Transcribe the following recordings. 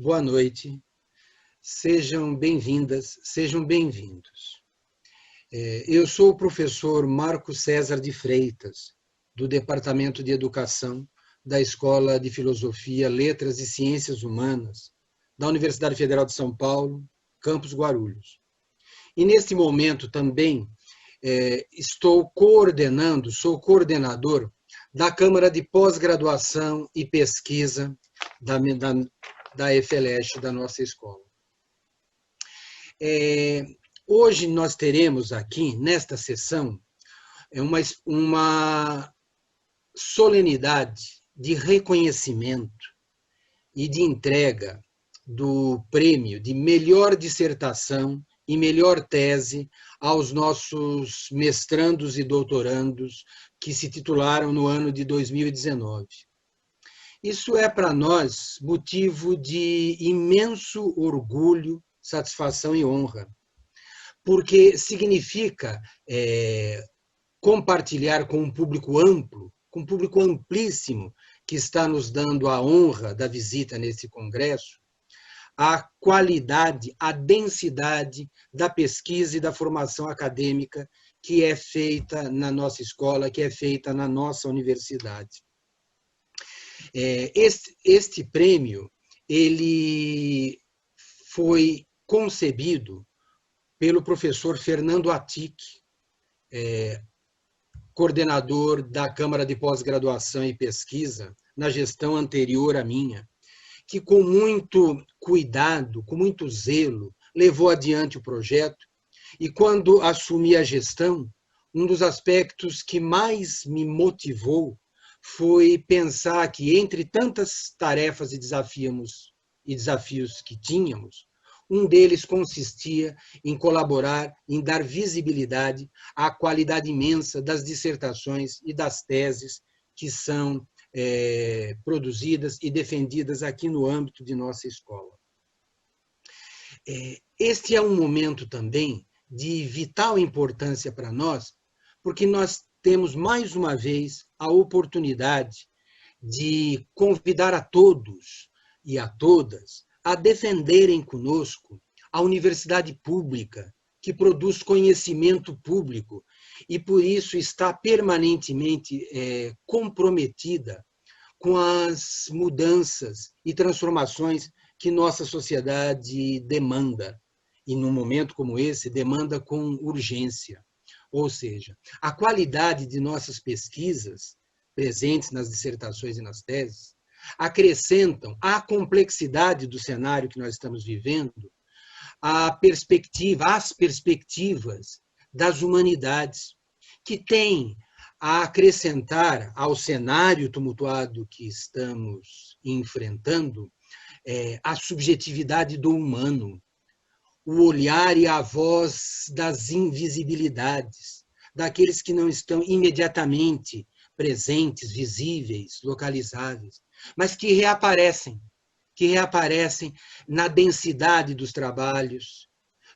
boa noite, sejam bem-vindas, sejam bem-vindos. Eu sou o professor Marcos César de Freitas, do Departamento de Educação da Escola de Filosofia, Letras e Ciências Humanas da Universidade Federal de São Paulo, campus Guarulhos. E neste momento também sou coordenador da Câmara de Pós-Graduação e Pesquisa da FLESH, da nossa escola. Hoje nós teremos aqui, nesta sessão, uma solenidade de reconhecimento e de entrega do prêmio de melhor dissertação e melhor tese aos nossos mestrandos e doutorandos que se titularam no ano de 2019. Isso é para nós motivo de imenso orgulho, satisfação e honra, porque significa compartilhar com um público amplo, com um público amplíssimo, que está nos dando a honra da visita nesse congresso, a qualidade, a densidade da pesquisa e da formação acadêmica que é feita na nossa escola, que é feita na nossa universidade. Este prêmio, ele foi concebido pelo professor Fernando Atic, coordenador da Câmara de Pós-Graduação e Pesquisa, na gestão anterior à minha, que com muito cuidado, com muito zelo, levou adiante o projeto, e quando assumi a gestão, um dos aspectos que mais me motivou foi pensar que, entre tantas tarefas e desafios que tínhamos, um deles consistia em colaborar, em dar visibilidade à qualidade imensa das dissertações e das teses que são produzidas e defendidas aqui no âmbito de nossa escola. Este é um momento também de vital importância para nós, porque nós temos mais uma vez a oportunidade de convidar a todos e a todas a defenderem conosco a universidade pública, que produz conhecimento público e, por isso, está permanentemente comprometida com as mudanças e transformações que nossa sociedade demanda, e num momento como esse, demanda com urgência. Ou seja, a qualidade de nossas pesquisas, presentes nas dissertações e nas teses, acrescentam à complexidade do cenário que nós estamos vivendo as perspectivas das humanidades, que têm a acrescentar ao cenário tumultuado que estamos enfrentando a subjetividade do humano, o olhar e a voz das invisibilidades, daqueles que não estão imediatamente presentes, visíveis, localizáveis, mas que reaparecem na densidade dos trabalhos,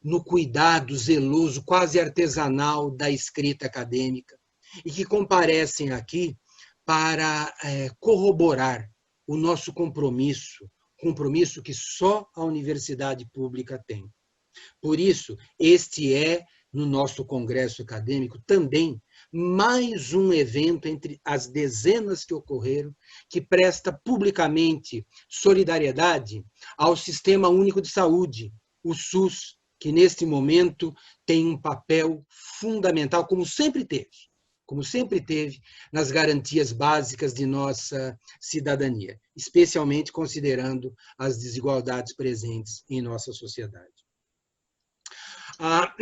no cuidado zeloso, quase artesanal da escrita acadêmica, e que comparecem aqui para corroborar o nosso compromisso que só a universidade pública tem. Por isso, este é, no nosso congresso acadêmico, também mais um evento entre as dezenas que ocorreram, que presta publicamente solidariedade ao Sistema Único de Saúde, o SUS, que neste momento tem um papel fundamental, como sempre teve, nas garantias básicas de nossa cidadania, especialmente considerando as desigualdades presentes em nossa sociedade. A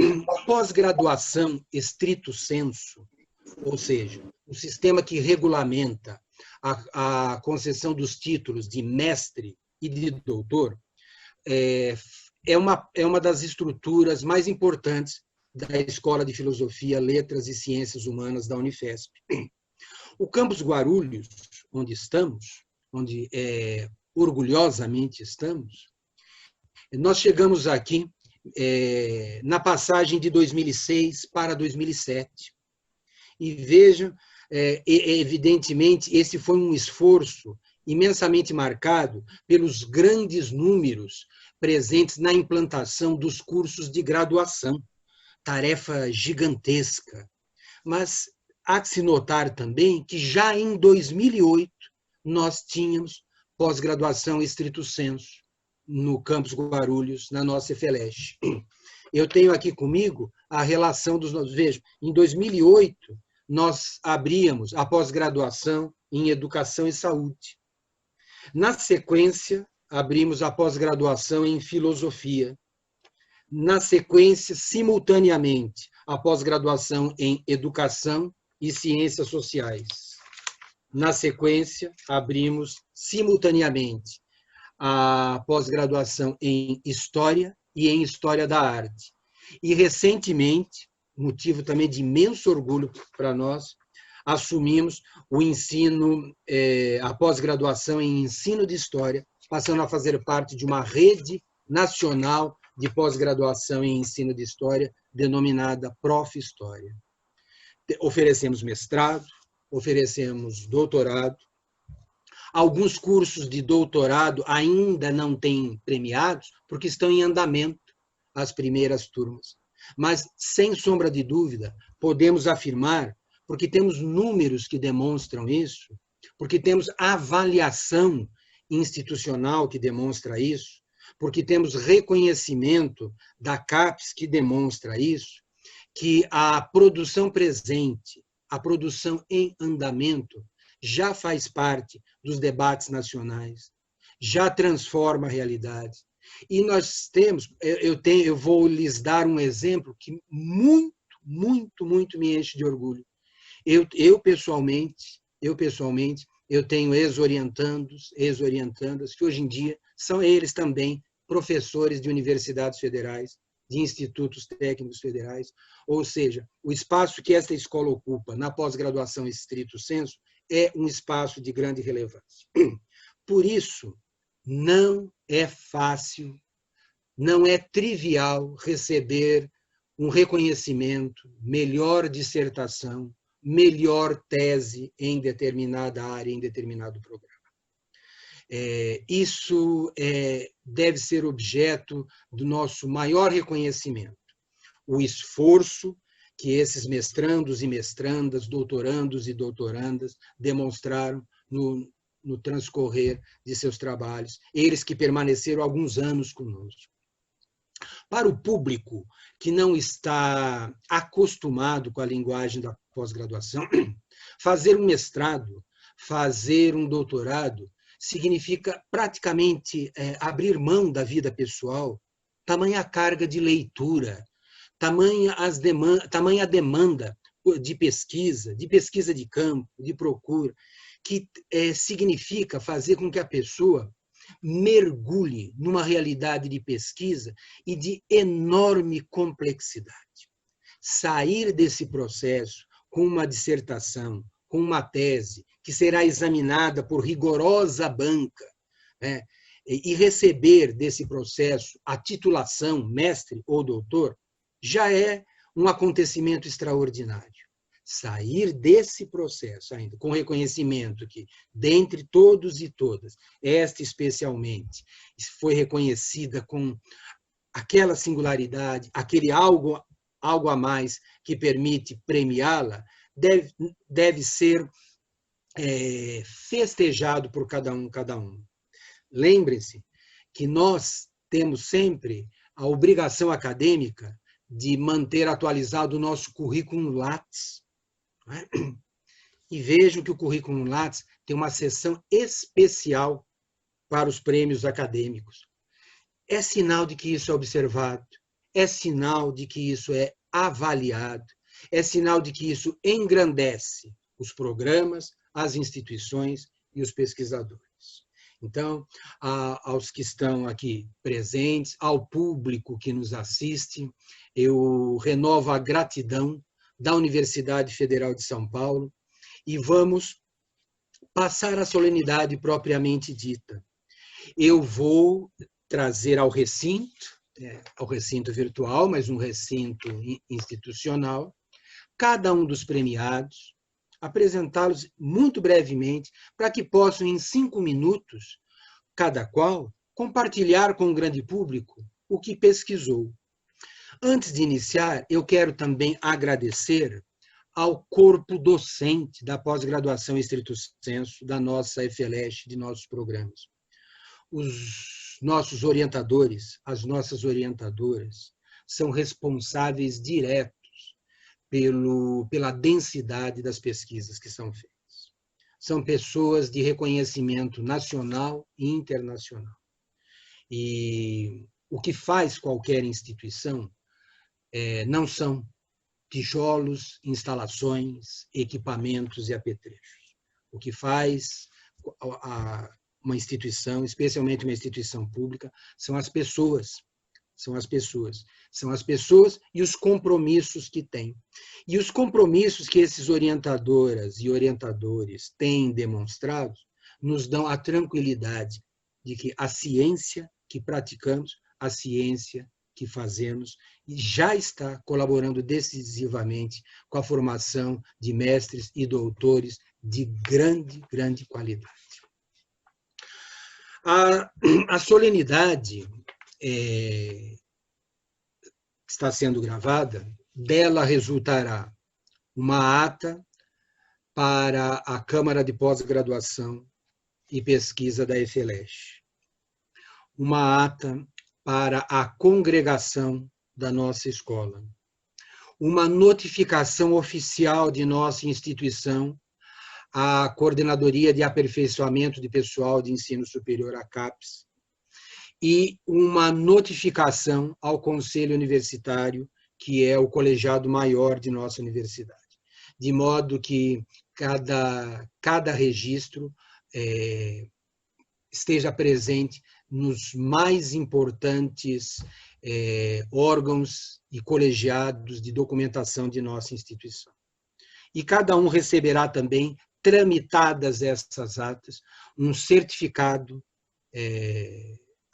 pós-graduação estrito sensu, ou seja, o sistema que regulamenta a concessão dos títulos de mestre e de doutor, é uma das estruturas mais importantes da Escola de Filosofia, Letras e Ciências Humanas da Unifesp. O campus Guarulhos, onde estamos, onde orgulhosamente estamos, nós chegamos aqui na passagem de 2006 para 2007. E vejam, evidentemente, esse foi um esforço imensamente marcado pelos grandes números presentes na implantação dos cursos de graduação, tarefa gigantesca. Mas há que se notar também que já em 2008 nós tínhamos pós-graduação estrito sensu no campus Guarulhos, na nossa EFELESH. Eu tenho aqui comigo a relação dos nossos... Veja, em 2008, nós abríamos a pós-graduação em Educação e Saúde. Na sequência, abrimos a pós-graduação em Filosofia. Na sequência, simultaneamente, a pós-graduação em Educação e Ciências Sociais. Na sequência, abrimos simultaneamente a pós-graduação em História e em História da Arte. E, recentemente, motivo também de imenso orgulho para nós, assumimos o ensino, a pós-graduação em Ensino de História, passando a fazer parte de uma rede nacional de pós-graduação em Ensino de História, denominada Prof. História. Oferecemos mestrado, oferecemos doutorado. Alguns cursos de doutorado ainda não têm premiados, porque estão em andamento as primeiras turmas. Mas, sem sombra de dúvida, podemos afirmar, porque temos números que demonstram isso, porque temos avaliação institucional que demonstra isso, porque temos reconhecimento da CAPES que demonstra isso, que a produção presente, a produção em andamento, já faz parte dos debates nacionais, já transforma a realidade. E nós temos, eu vou lhes dar um exemplo que muito, muito, muito me enche de orgulho. Eu pessoalmente, eu tenho ex-orientandos, que hoje em dia são eles também professores de universidades federais, de institutos técnicos federais, ou seja, o espaço que esta escola ocupa na pós-graduação estrito sensu é um espaço de grande relevância. Por isso, não é fácil, não é trivial receber um reconhecimento, melhor dissertação, melhor tese em determinada área, em determinado programa. Isso deve ser objeto do nosso maior reconhecimento. O esforço que esses mestrandos e mestrandas, doutorandos e doutorandas demonstraram no transcorrer de seus trabalhos, eles que permaneceram alguns anos conosco. Para o público que não está acostumado com a linguagem da pós-graduação, fazer um mestrado, fazer um doutorado, significa praticamente abrir mão da vida pessoal, tamanha a carga de leitura, tamanha a demanda de pesquisa de campo, de procura, que significa fazer com que a pessoa mergulhe numa realidade de pesquisa e de enorme complexidade. Sair desse processo com uma dissertação, com uma tese, que será examinada por rigorosa banca, e receber desse processo a titulação, mestre ou doutor, já é um acontecimento extraordinário. Sair desse processo ainda, com reconhecimento que, dentre todos e todas, esta especialmente foi reconhecida com aquela singularidade, aquele algo a mais que permite premiá-la, deve ser festejado por cada um. Lembre-se que nós temos sempre a obrigação acadêmica de manter atualizado o nosso currículo Lattes. E vejam que o currículo Lattes tem uma seção especial para os prêmios acadêmicos. É sinal de que isso é observado, é sinal de que isso é avaliado, é sinal de que isso engrandece os programas, as instituições e os pesquisadores. Então, aos que estão aqui presentes, ao público que nos assiste, eu renovo a gratidão da Universidade Federal de São Paulo e vamos passar a solenidade propriamente dita. Eu vou trazer ao recinto virtual, mas um recinto institucional, cada um dos premiados, apresentá-los muito brevemente, para que possam, em 5 minutos, cada qual, compartilhar com o grande público o que pesquisou. Antes de iniciar, eu quero também agradecer ao corpo docente da pós-graduação estrito sensu da nossa FLESH, de nossos programas. Os nossos orientadores, as nossas orientadoras, são responsáveis diretos pela densidade das pesquisas que são feitas. São pessoas de reconhecimento nacional e internacional. E o que faz qualquer instituição não são tijolos, instalações, equipamentos e apetrechos. O que faz uma instituição, especialmente uma instituição pública, são as pessoas. São as pessoas. São as pessoas e os compromissos que têm. E os compromissos que esses orientadoras e orientadores têm demonstrado nos dão a tranquilidade de que a ciência que praticamos, a ciência que fazemos, já está colaborando decisivamente com a formação de mestres e doutores de grande qualidade. A solenidade que está sendo gravada, dela resultará uma ata para a Câmara de Pós-Graduação e Pesquisa da FLESH, uma ata para a congregação da nossa escola, uma notificação oficial de nossa instituição à Coordenadoria de Aperfeiçoamento de Pessoal de Ensino Superior, a CAPES, e uma notificação ao Conselho Universitário, que é o colegiado maior de nossa universidade, de modo que cada registro esteja presente nos mais importantes órgãos e colegiados de documentação de nossa instituição. E cada um receberá também, tramitadas essas atas, um certificado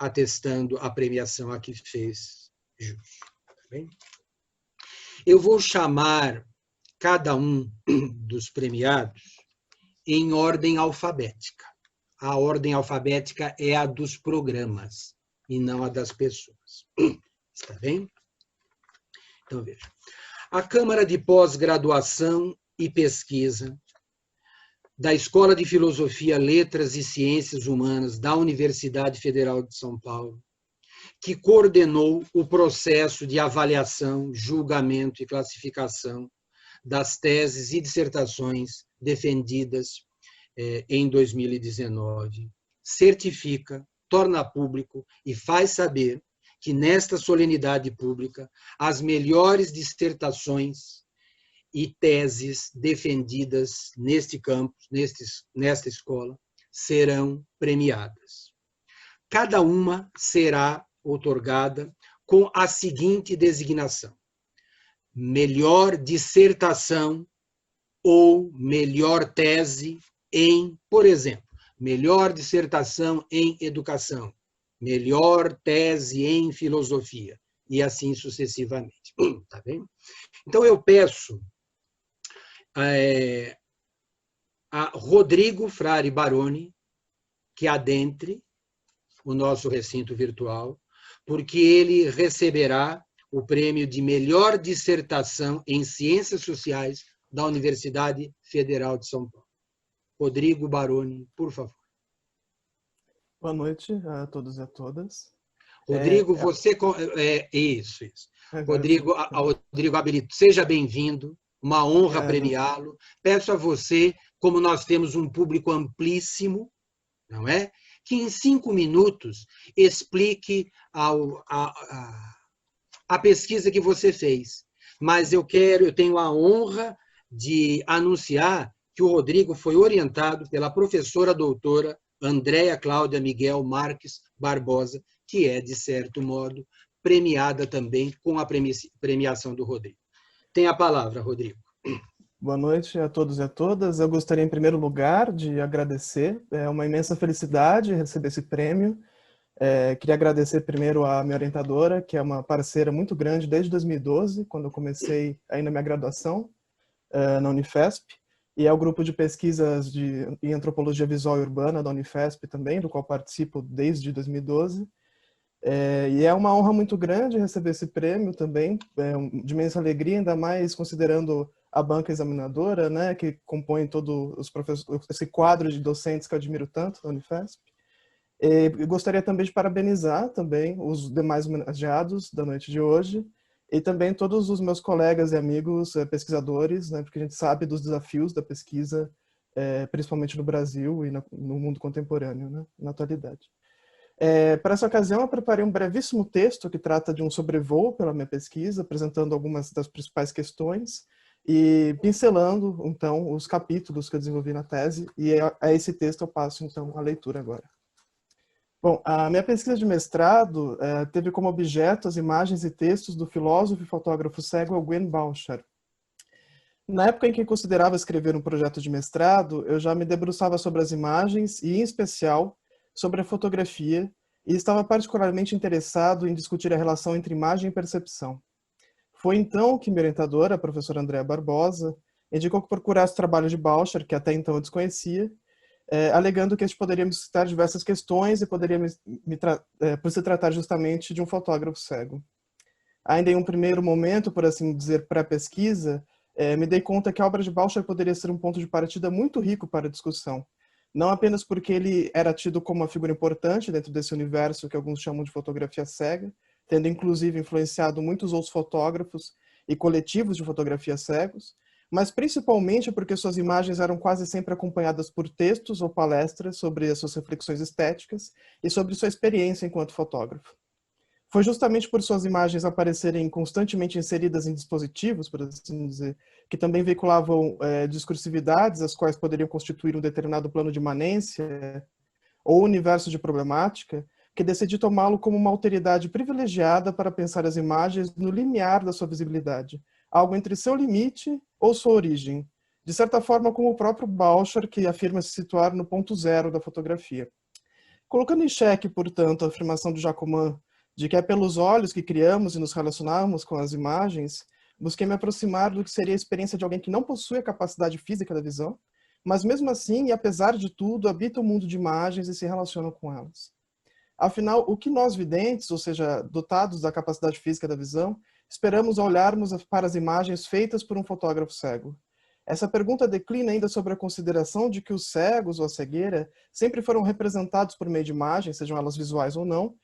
atestando a premiação a que fez jus. Tá bem? Eu vou chamar cada um dos premiados em ordem alfabética. A ordem alfabética é a dos programas e não a das pessoas. Está bem? Então, veja. A Câmara de Pós-Graduação e Pesquisa da Escola de Filosofia, Letras e Ciências Humanas da Universidade Federal de São Paulo, que coordenou o processo de avaliação, julgamento e classificação das teses e dissertações defendidas em 2019, certifica, torna público e faz saber que nesta solenidade pública as melhores dissertações e teses defendidas neste campus, nesta escola, serão premiadas. Cada uma será outorgada com a seguinte designação: melhor dissertação ou melhor tese em, por exemplo, melhor dissertação em educação, melhor tese em filosofia, e assim sucessivamente. Tá bem? Então, eu peço a Rodrigo Frari Baroni que adentre o nosso recinto virtual, porque ele receberá o prêmio de melhor dissertação em Ciências Sociais da Universidade Federal de São Paulo. Rodrigo Baroni, por favor. Boa noite a todos e a todas. Rodrigo, você... Isso. Rodrigo Abelito, seja bem-vindo, uma honra premiá-lo. Peço a você, como nós temos um público amplíssimo, não é? Que em 5 minutos explique a pesquisa que você fez. Mas eu tenho a honra de anunciar que o Rodrigo foi orientado pela professora doutora Andréa Cláudia Miguel Marques Barbosa, que é, de certo modo, premiada também com a premiação do Rodrigo. Tem a palavra, Rodrigo. Boa noite a todos e a todas. Eu gostaria, em primeiro lugar, de agradecer. É uma imensa felicidade receber esse prêmio. Queria agradecer primeiro à minha orientadora, que é uma parceira muito grande desde 2012, quando eu comecei aí na minha graduação na Unifesp. e é o grupo de pesquisas em antropologia visual e urbana da Unifesp também, do qual participo desde 2012. E é uma honra muito grande receber esse prêmio também, de imensa alegria, ainda mais considerando a banca examinadora, né, que compõe todo esse quadro de docentes que eu admiro tanto da Unifesp. E gostaria também de parabenizar também os demais homenageados da noite de hoje e também todos os meus colegas e amigos pesquisadores, né, porque a gente sabe dos desafios da pesquisa, principalmente no Brasil e no mundo contemporâneo, né, na atualidade. Para essa ocasião, eu preparei um brevíssimo texto que trata de um sobrevoo pela minha pesquisa, apresentando algumas das principais questões e pincelando, então, os capítulos que eu desenvolvi na tese, e a esse texto eu passo, então, a leitura agora. Bom, a minha pesquisa de mestrado teve como objeto as imagens e textos do filósofo e fotógrafo cego Eugen Baucher. Na época em que considerava escrever um projeto de mestrado, eu já me debruçava sobre as imagens e, em especial, sobre a fotografia, e estava particularmente interessado em discutir a relação entre imagem e percepção. Foi então que minha orientadora, a professora Andréa Barbosa, indicou que procurasse o trabalho de Baucher, que até então eu desconhecia, alegando que este poderia me suscitar diversas questões e poderia por se tratar justamente de um fotógrafo cego. Ainda em um primeiro momento, por assim dizer, pré-pesquisa, me dei conta que a obra de Baucher poderia ser um ponto de partida muito rico para a discussão. Não apenas porque ele era tido como uma figura importante dentro desse universo que alguns chamam de fotografia cega, tendo inclusive influenciado muitos outros fotógrafos e coletivos de fotografia cegos, mas principalmente porque suas imagens eram quase sempre acompanhadas por textos ou palestras sobre as suas reflexões estéticas e sobre sua experiência enquanto fotógrafo. Foi justamente por suas imagens aparecerem constantemente inseridas em dispositivos, por assim dizer, que também veiculavam discursividades, as quais poderiam constituir um determinado plano de imanência ou universo de problemática, que decidi tomá-lo como uma alteridade privilegiada para pensar as imagens no limiar da sua visibilidade, algo entre seu limite ou sua origem, de certa forma como o próprio Baucher, que afirma se situar no ponto zero da fotografia. Colocando em xeque, portanto, a afirmação de Jacoman de que é pelos olhos que criamos e nos relacionamos com as imagens, busquei me aproximar do que seria a experiência de alguém que não possui a capacidade física da visão, mas mesmo assim, e apesar de tudo, habita o mundo de imagens e se relaciona com elas. Afinal, o que nós videntes, ou seja, dotados da capacidade física da visão, esperamos ao olharmos para as imagens feitas por um fotógrafo cego? Essa pergunta declina ainda sobre a consideração de que os cegos ou a cegueira sempre foram representados por meio de imagens, sejam elas visuais ou não,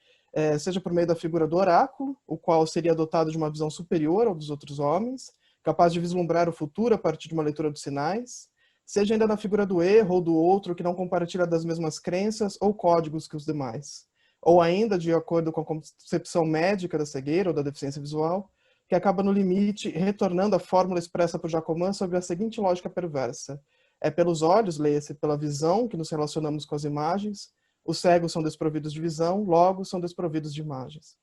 seja por meio da figura do oráculo, o qual seria dotado de uma visão superior ao dos outros homens, capaz de vislumbrar o futuro a partir de uma leitura dos sinais, seja ainda na figura do erro ou do outro que não compartilha das mesmas crenças ou códigos que os demais, ou ainda de acordo com a concepção médica da cegueira ou da deficiência visual, que acaba no limite retornando à fórmula expressa por Jacoman sobre a seguinte lógica perversa: é pelos olhos, leia-se pela visão, que nos relacionamos com as imagens. Os cegos são desprovidos de visão, logo são desprovidos de imagens.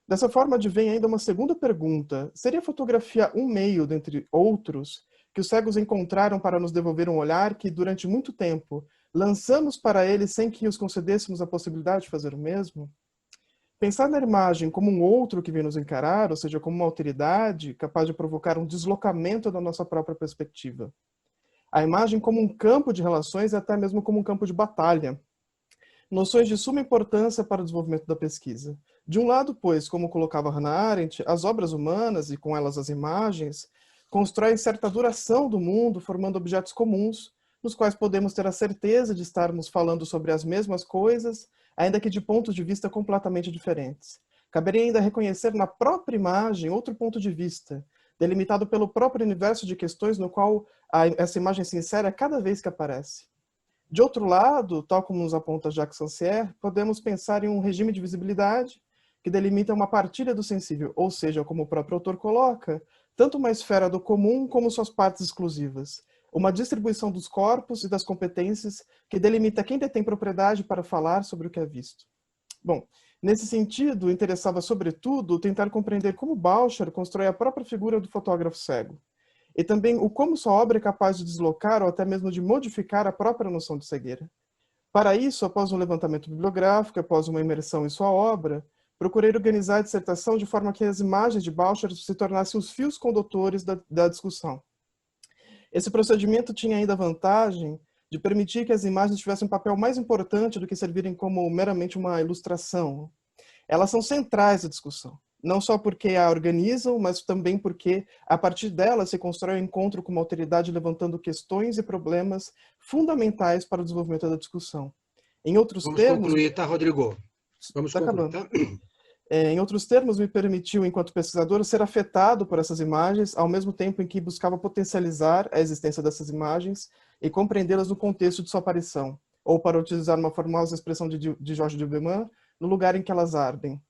Dessa forma, advém ainda uma segunda pergunta: seria a fotografia um meio, dentre outros, que os cegos encontraram para nos devolver um olhar que, durante muito tempo, lançamos para eles sem que os concedêssemos a possibilidade de fazer o mesmo? Pensar na imagem como um outro que vem nos encarar, ou seja, como uma alteridade capaz de provocar um deslocamento da nossa própria perspectiva. A imagem como um campo de relações e até mesmo como um campo de batalha. Noções de suma importância para o desenvolvimento da pesquisa. De um lado, pois, como colocava Hannah Arendt, as obras humanas, e com elas as imagens, constroem certa duração do mundo, formando objetos comuns, nos quais podemos ter a certeza de estarmos falando sobre as mesmas coisas, ainda que de pontos de vista completamente diferentes. Caberia ainda reconhecer na própria imagem outro ponto de vista, delimitado pelo próprio universo de questões no qual essa imagem se insere a cada vez que aparece. De outro lado, tal como nos aponta Jacques Rancière, podemos pensar em um regime de visibilidade que delimita uma partilha do sensível, ou seja, como o próprio autor coloca, tanto uma esfera do comum como suas partes exclusivas, uma distribuição dos corpos e das competências que delimita quem detém propriedade para falar sobre o que é visto. Bom, nesse sentido, interessava sobretudo tentar compreender como Baucher constrói a própria figura do fotógrafo cego, e também o como sua obra é capaz de deslocar ou até mesmo de modificar a própria noção de cegueira. Para isso, após um levantamento bibliográfico, após uma imersão em sua obra, procurei organizar a dissertação de forma que as imagens de Baucher se tornassem os fios condutores da discussão. Esse procedimento tinha ainda a vantagem de permitir que as imagens tivessem um papel mais importante do que servirem como meramente uma ilustração. Elas são centrais à discussão, não só porque a organizam, mas também porque, a partir delas, se constrói um encontro com uma autoridade levantando questões e problemas fundamentais para o desenvolvimento da discussão. Em outros Vamos termos... concluir, tá, Rodrigo? Vamos Está concluir, acabando. tá? Em outros termos, me permitiu, enquanto pesquisador, ser afetado por essas imagens, ao mesmo tempo em que buscava potencializar a existência dessas imagens e compreendê-las no contexto de sua aparição, ou, para utilizar uma formosa expressão de Jorge Duberman, no lugar em que elas ardem.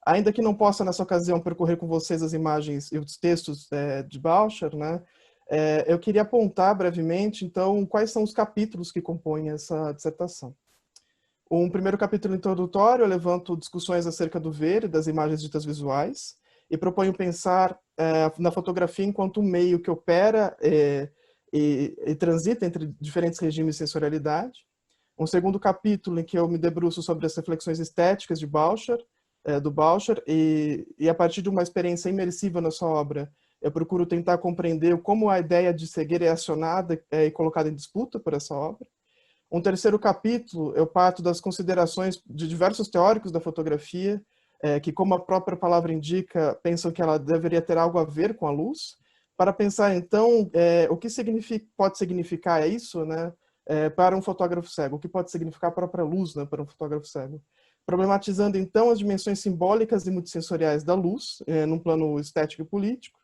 Ainda que não possa, nessa ocasião, percorrer com vocês as imagens e os textos de Baucher, né, eu queria apontar brevemente, então, quais são os capítulos que compõem essa dissertação. Um primeiro capítulo introdutório, eu levanto discussões acerca do ver e das imagens ditas visuais, e proponho pensar na fotografia enquanto um meio que opera e transita entre diferentes regimes de sensorialidade. Um segundo capítulo em que eu me debruço sobre as reflexões estéticas de Baucher, do Baucher, e a partir de uma experiência imersiva na sua obra, eu procuro tentar compreender como a ideia de cegueira é acionada e colocada em disputa por essa obra. Um terceiro capítulo, eu parto das considerações de diversos teóricos da fotografia, que, como a própria palavra indica, pensam que ela deveria ter algo a ver com a luz, para pensar, então, o que pode significar isso, né, para um fotógrafo cego, o que pode significar a própria luz, né, para um fotógrafo cego. Problematizando, então, as dimensões simbólicas e multissensoriais da luz, num plano estético e político.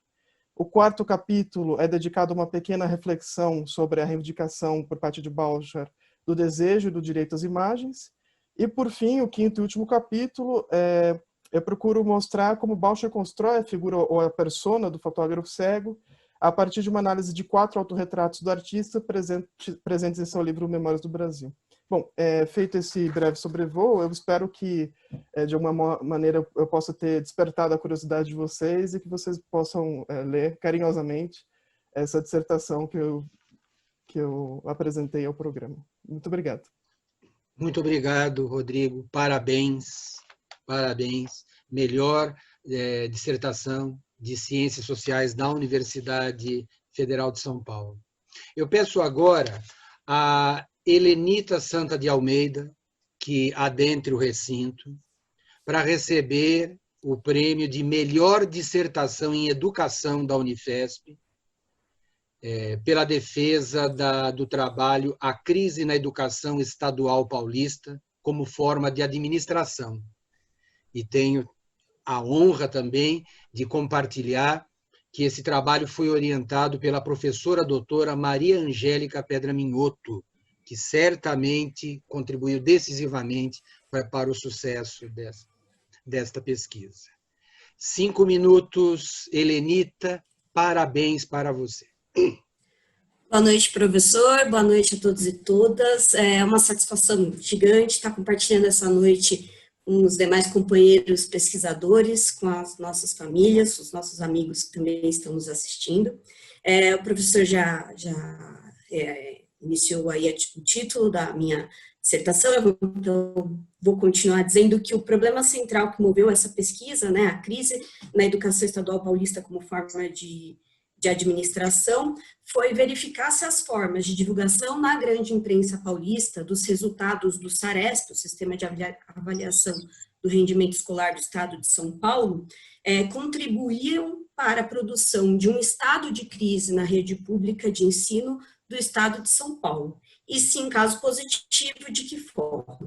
O quarto capítulo é dedicado a uma pequena reflexão sobre a reivindicação por parte de Baucher do desejo e do direito às imagens. E, por fim, o quinto e último capítulo, eu procuro mostrar como Baucher constrói a figura ou a persona do fotógrafo cego a partir de uma análise de 4 autorretratos do artista presentes em seu livro Memórias do Brasil. Bom, feito esse breve sobrevoo, eu espero que, de alguma maneira, eu possa ter despertado a curiosidade de vocês e que vocês possam ler carinhosamente essa dissertação que eu apresentei ao programa. Muito obrigado. Muito obrigado, Rodrigo. Parabéns, parabéns. Melhor dissertação de Ciências Sociais da Universidade Federal de São Paulo. Eu peço agora a Helenita Santa de Almeida, que adentre o recinto, para receber o prêmio de melhor dissertação em educação da Unifesp, pela defesa do trabalho A Crise na Educação Estadual Paulista como forma de administração. E tenho a honra também de compartilhar que esse trabalho foi orientado pela professora doutora Maria Angélica Pedra Minhoto, que certamente contribuiu decisivamente para o sucesso desta pesquisa. 5 minutos, Helenita, parabéns para você. Boa noite, professor. Boa noite a todos e todas. É uma satisfação gigante estar compartilhando essa noite com os demais companheiros pesquisadores, com as nossas famílias, os nossos amigos que também estão nos assistindo. O professor já iniciou aí o título da minha dissertação, então vou continuar dizendo que o problema central que moveu essa pesquisa, né, a crise na educação estadual paulista como forma de administração, foi verificar se as formas de divulgação na grande imprensa paulista dos resultados do SARESP, o Sistema de Avaliação do Rendimento Escolar do Estado de São Paulo, contribuíam para a produção de um estado de crise na rede pública de ensino do Estado de São Paulo. E se em caso positivo, de que forma?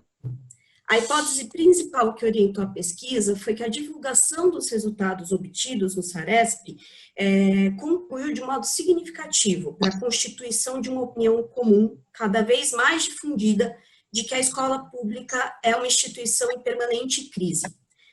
A hipótese principal que orientou a pesquisa foi que a divulgação dos resultados obtidos no SARESP contribuiu de modo significativo para a constituição de uma opinião comum, cada vez mais difundida, de que a escola pública é uma instituição em permanente crise.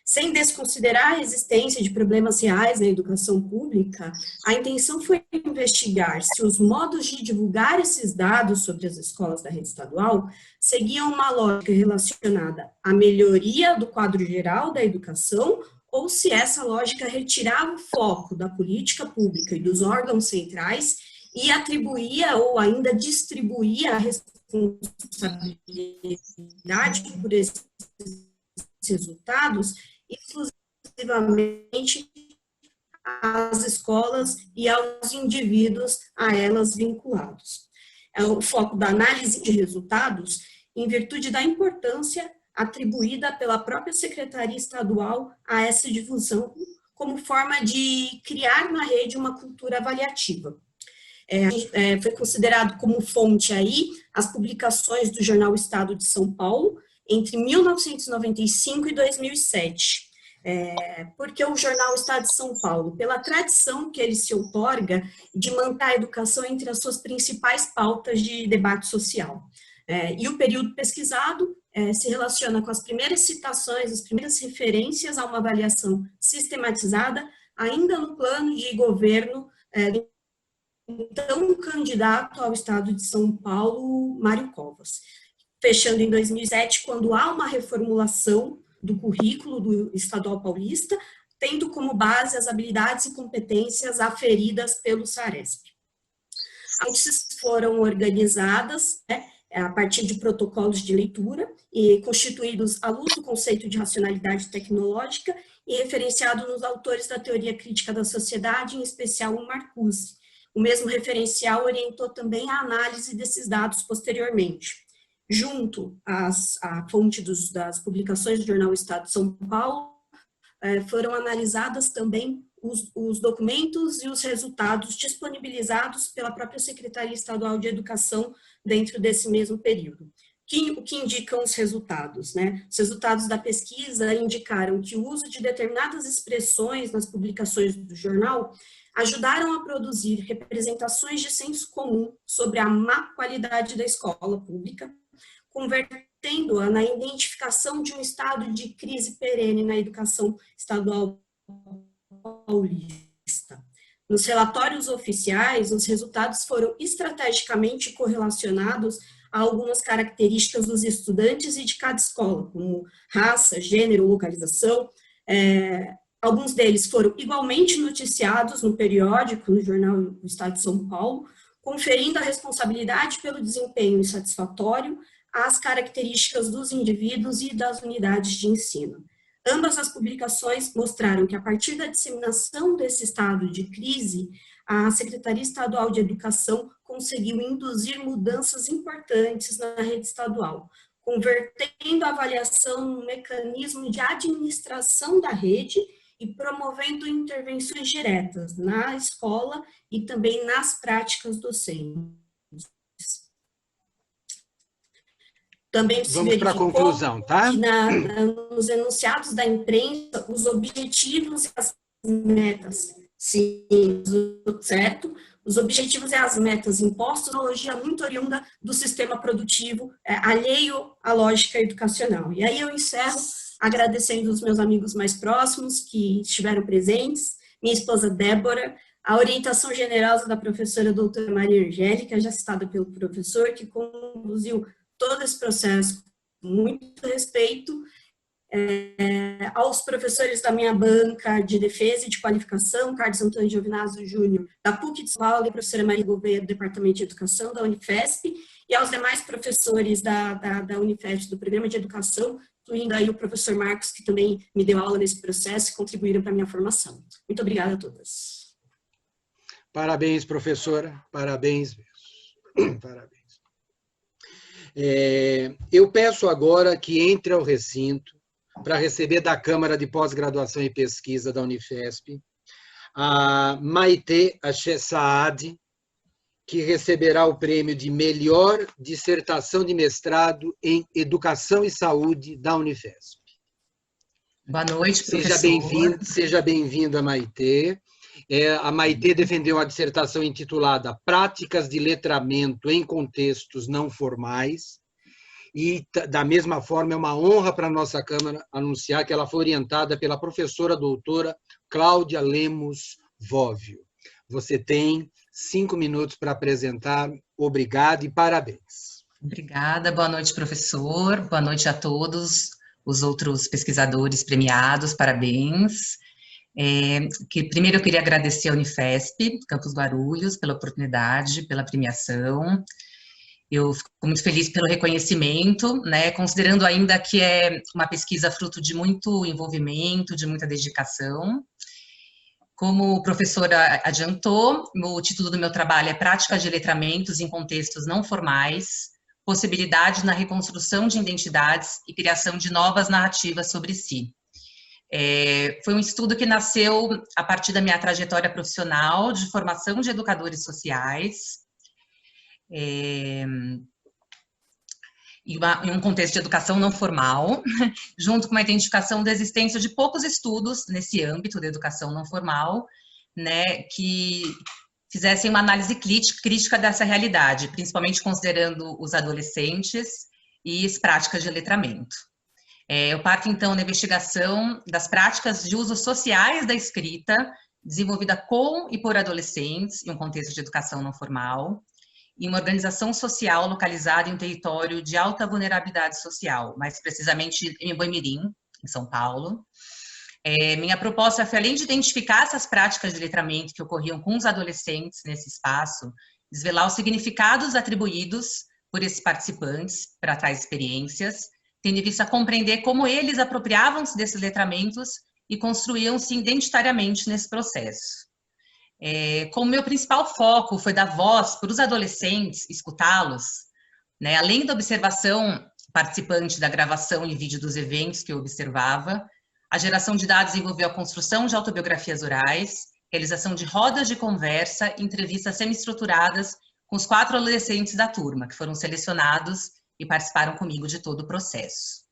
Sem desconsiderar a existência de problemas reais na educação pública, a intenção foi investigar se os modos de divulgar esses dados sobre as escolas da rede estadual seguiam uma lógica relacionada à melhoria do quadro geral da educação ou se essa lógica retirava o foco da política pública e dos órgãos centrais e atribuía ou ainda distribuía a responsabilidade por esses resultados exclusivamente às escolas e aos indivíduos a elas vinculados. O foco da análise de resultados, em virtude da importância atribuída pela própria Secretaria Estadual a essa difusão, como forma de criar na rede uma cultura avaliativa. Foi considerado como fonte aí as publicações do Jornal Estado de São Paulo entre 1995 e 2007. Porque o Jornal Estado de São Paulo, pela tradição que ele se outorga de manter a educação entre as suas principais pautas de debate social. E o período pesquisado se relaciona com as primeiras citações, as primeiras referências a uma avaliação sistematizada, ainda no plano de governo então candidato ao Estado de São Paulo, Mário Covas. Fechando em 2007, quando há uma reformulação do currículo do Estadual Paulista, tendo como base as habilidades e competências aferidas pelo SARESP. As foram organizadas a partir de protocolos de leitura e constituídos à luz do conceito de racionalidade tecnológica e referenciado nos autores da teoria crítica da sociedade, em especial o Marcuse. O mesmo referencial orientou também a análise desses dados posteriormente. Junto à fonte das publicações do Jornal Estado de São Paulo, foram analisadas também os documentos e os resultados disponibilizados pela própria Secretaria Estadual de Educação dentro desse mesmo período. O que indicam os resultados, né? Os resultados da pesquisa indicaram que o uso de determinadas expressões nas publicações do jornal ajudaram a produzir representações de senso comum sobre a má qualidade da escola pública, convertendo-a na identificação de um estado de crise perene na educação estadual paulista. Nos relatórios oficiais, os resultados foram estrategicamente correlacionados a algumas características dos estudantes e de cada escola, como raça, gênero, localização. Alguns deles foram igualmente noticiados no periódico, no jornal do Estado de São Paulo, conferindo a responsabilidade pelo desempenho insatisfatório às características dos indivíduos e das unidades de ensino. Ambas as publicações mostraram que, a partir da disseminação desse estado de crise, a Secretaria Estadual de Educação conseguiu induzir mudanças importantes na rede estadual, convertendo a avaliação num mecanismo de administração da rede e promovendo intervenções diretas na escola e também nas práticas docentes. Também se Vamos para a conclusão, tá? Nos enunciados da imprensa, os objetivos e as metas, sim, certo? Os objetivos e as metas impostos, tecnologia muito oriunda do sistema produtivo, alheio à lógica educacional. E aí eu encerro agradecendo os meus amigos mais próximos que estiveram presentes, minha esposa Débora, a orientação generosa da professora doutora Maria Angélica, já citada pelo professor, que conduziu todo esse processo com muito respeito, aos professores da minha banca de defesa e de qualificação, Carlos Antônio Giovinazzo Júnior, da PUC de São Paulo, e a professora Maria Gouveia, do Departamento de Educação da Unifesp, e aos demais professores da Unifesp, do Programa de Educação, incluindo aí o professor Marcos, que também me deu aula nesse processo e contribuíram para a minha formação. Muito obrigada a todas. Parabéns, professora, parabéns mesmo. Parabéns. Eu peço agora que entre ao recinto para receber da Câmara de Pós-Graduação e Pesquisa da Unifesp a Maite Saad, que receberá o prêmio de melhor dissertação de mestrado em Educação e Saúde da Unifesp. Boa noite, professor. Seja bem-vinda, Maite. A Maite defendeu a dissertação intitulada Práticas de Letramento em Contextos Não Formais, e, da mesma forma, é uma honra para a nossa Câmara anunciar que ela foi orientada pela professora doutora Cláudia Lemos Vóvio. Você tem 5 minutos para apresentar. Obrigado e parabéns. Obrigada, boa noite, professor. Boa noite a todos os outros pesquisadores premiados, parabéns. Primeiro eu queria agradecer a Unifesp, Campus Guarulhos, pela oportunidade, pela premiação. Eu fico muito feliz pelo reconhecimento, né, considerando ainda que é uma pesquisa fruto de muito envolvimento, de muita dedicação. Como o professor adiantou, o título do meu trabalho é Prática de Letramentos em Contextos Não Formais, Possibilidade na Reconstrução de Identidades e Criação de Novas Narrativas sobre si. Foi um estudo que nasceu a partir da minha trajetória profissional de formação de educadores sociais, em um contexto de educação não formal, junto com a identificação da existência de poucos estudos nesse âmbito da educação não formal, né, que fizessem uma análise crítica dessa realidade, principalmente considerando os adolescentes e as práticas de letramento. Eu parto, então, na investigação das práticas de uso sociais da escrita, desenvolvida com e por adolescentes, em um contexto de educação não formal, em uma organização social localizada em um território de alta vulnerabilidade social, mais precisamente em Boimirim, em São Paulo. Minha proposta foi, além de identificar essas práticas de letramento que ocorriam com os adolescentes nesse espaço, desvelar os significados atribuídos por esses participantes para tais experiências, tendo em vista compreender como eles apropriavam-se desses letramentos e construíam-se identitariamente nesse processo. Como meu principal foco foi dar voz para os adolescentes, escutá-los, né, além da observação participante da gravação em vídeo dos eventos que eu observava, a geração de dados envolveu a construção de autobiografias orais, realização de rodas de conversa, entrevistas semi-estruturadas com os 4 adolescentes da turma, que foram selecionados e participaram comigo de todo o processo.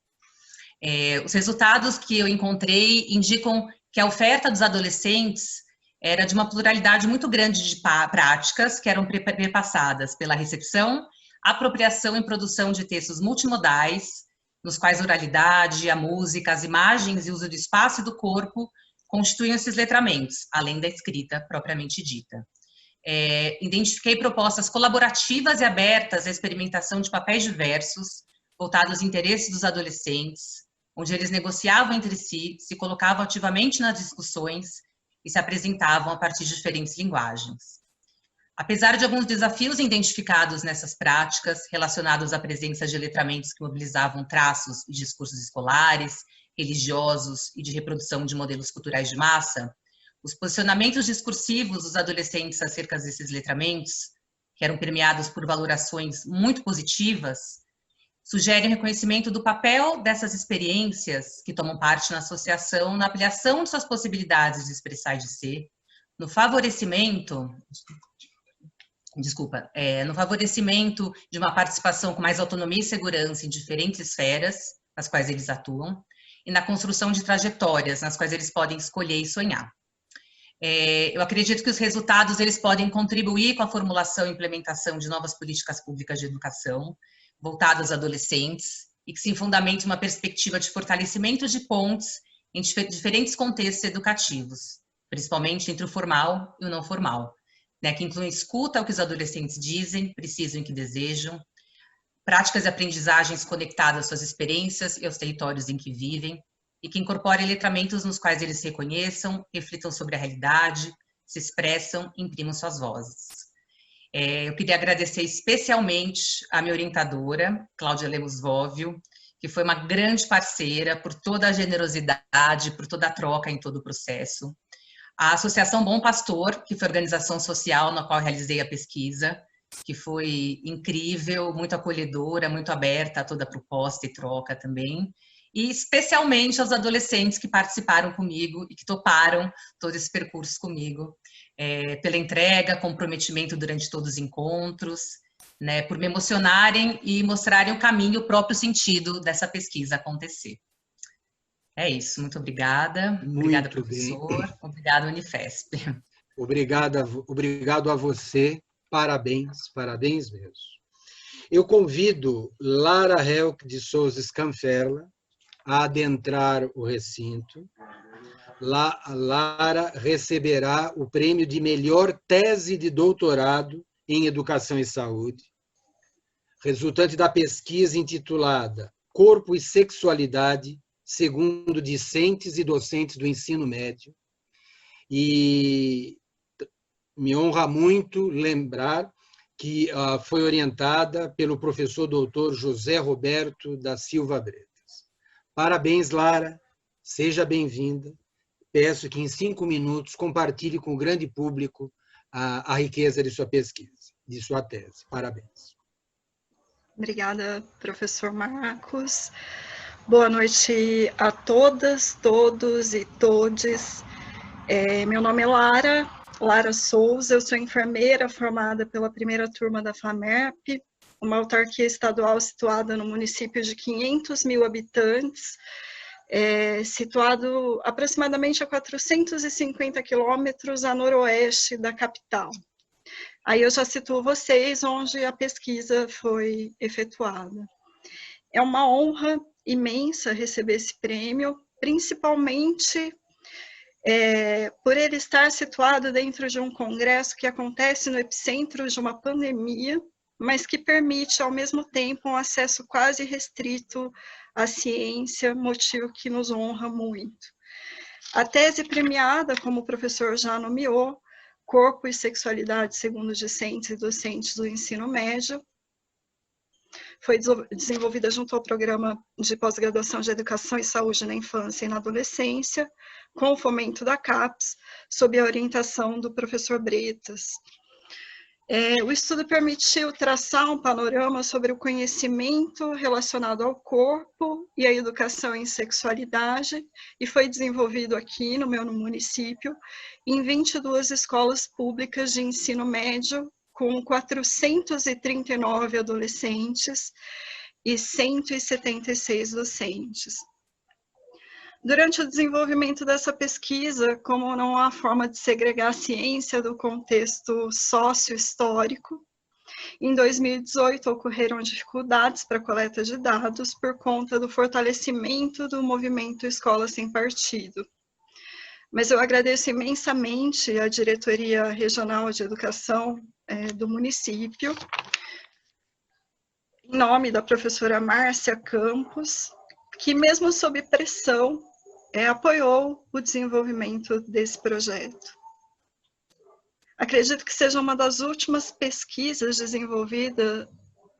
Os resultados que eu encontrei indicam que a oferta dos adolescentes era de uma pluralidade muito grande de práticas que eram perpassadas pela recepção, apropriação e produção de textos multimodais, nos quais a oralidade, a música, as imagens e o uso do espaço e do corpo constituem esses letramentos, além da escrita propriamente dita. Identifiquei propostas colaborativas e abertas à experimentação de papéis diversos, voltados aos interesses dos adolescentes, onde eles negociavam entre si, se colocavam ativamente nas discussões e se apresentavam a partir de diferentes linguagens. Apesar de alguns desafios identificados nessas práticas, relacionados à presença de letramentos que mobilizavam traços e discursos escolares, religiosos e de reprodução de modelos culturais de massa, os posicionamentos discursivos dos adolescentes acerca desses letramentos, que eram permeados por valorações muito positivas, sugerem o reconhecimento do papel dessas experiências que tomam parte na associação, na ampliação de suas possibilidades de expressar e de ser, no favorecimento de uma participação com mais autonomia e segurança em diferentes esferas nas quais eles atuam, e na construção de trajetórias nas quais eles podem escolher e sonhar. Eu acredito que os resultados eles podem contribuir com a formulação e implementação de novas políticas públicas de educação, voltadas a adolescentes, e que se fundamente uma perspectiva de fortalecimento de pontes em diferentes contextos educativos, principalmente entre o formal e o não formal, né, que incluem escuta ao que os adolescentes dizem, precisam e que desejam, práticas de aprendizagens conectadas às suas experiências e aos territórios em que vivem, e que incorporem letramentos nos quais eles se reconheçam, reflitam sobre a realidade, se expressam e imprimam suas vozes. Eu queria agradecer especialmente a minha orientadora, Cláudia Lemos Vóvio, que foi uma grande parceira por toda a generosidade, por toda a troca em todo o processo. A Associação Bom Pastor, que foi a organização social na qual eu realizei a pesquisa, que foi incrível, muito acolhedora, muito aberta a toda a proposta e troca também. E especialmente aos adolescentes que participaram comigo e que toparam todo esse percurso comigo, pela entrega, comprometimento durante todos os encontros, né, por me emocionarem e mostrarem o caminho, o próprio sentido dessa pesquisa acontecer. É isso, muito obrigada. Obrigada, professor. Obrigada, Unifesp. Obrigado a você. Parabéns, parabéns mesmo. Eu convido Lara Helk de Souza Scanferla a adentrar o recinto. Lara receberá o prêmio de melhor tese de doutorado em Educação e Saúde, resultante da pesquisa intitulada Corpo e Sexualidade, segundo discentes e docentes do ensino médio. E me honra muito lembrar que foi orientada pelo professor doutor José Roberto da Silva Bretas. Parabéns, Lara, seja bem-vinda. peço que em 5 minutos compartilhe com o grande público a riqueza de sua pesquisa, de sua tese. Parabéns. Obrigada, professor Marcos. Boa noite a todas, todos e todes. Meu nome é Lara Souza, eu sou enfermeira formada pela primeira turma da FAMERP, uma autarquia estadual situada no município de 500 mil habitantes, situado aproximadamente a 450 quilômetros a noroeste da capital. Aí eu já situo vocês onde a pesquisa foi efetuada. É uma honra imensa receber esse prêmio, principalmente por ele estar situado dentro de um congresso que acontece no epicentro de uma pandemia, mas que permite, ao mesmo tempo, um acesso quase restrito à ciência, motivo que nos honra muito. A tese premiada, como o professor já nomeou, Corpo e Sexualidade segundo discentes e docentes do ensino médio, foi desenvolvida junto ao Programa de Pós-Graduação de Educação e Saúde na Infância e na Adolescência, com o fomento da CAPES, sob a orientação do professor Bretas. O estudo permitiu traçar um panorama sobre o conhecimento relacionado ao corpo e à educação em sexualidade, e foi desenvolvido aqui no meu município, em 22 escolas públicas de ensino médio, com 439 adolescentes e 176 docentes. Durante o desenvolvimento dessa pesquisa, como não há forma de segregar a ciência do contexto sócio-histórico, em 2018 ocorreram dificuldades para a coleta de dados por conta do fortalecimento do movimento Escola Sem Partido. Mas eu agradeço imensamente à Diretoria Regional de Educação do município, em nome da professora Márcia Campos, que mesmo sob pressão, apoiou o desenvolvimento desse projeto. Acredito que seja uma das últimas pesquisas desenvolvidas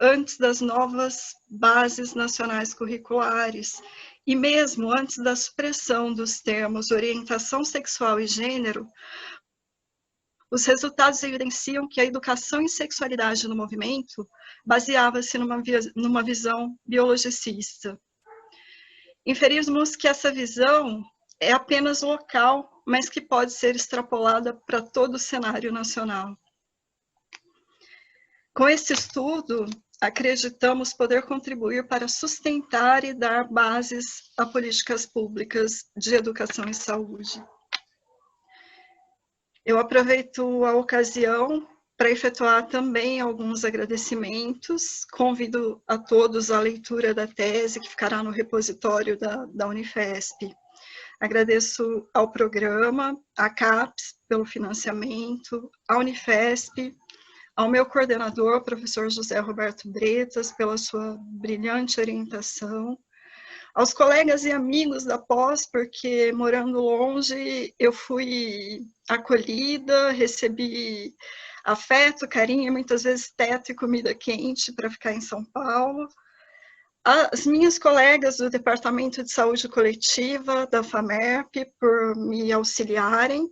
antes das novas bases nacionais curriculares, e mesmo antes da supressão dos termos orientação sexual e gênero, os resultados evidenciam que a educação em sexualidade no movimento baseava-se numa visão biologicista. Inferimos que essa visão é apenas local, mas que pode ser extrapolada para todo o cenário nacional. Com esse estudo, acreditamos poder contribuir para sustentar e dar bases a políticas públicas de educação e saúde. Eu aproveito a ocasião para efetuar também alguns agradecimentos. Convido a todos à leitura da tese, que ficará no repositório da Unifesp. Agradeço ao programa, à CAPES, pelo financiamento, à Unifesp, ao meu coordenador, professor José Roberto Bretas, pela sua brilhante orientação, aos colegas e amigos da pós, porque morando longe eu fui acolhida, recebi afeto, carinho, muitas vezes teto e comida quente para ficar em São Paulo. As minhas colegas do Departamento de Saúde Coletiva da FAMERP por me auxiliarem,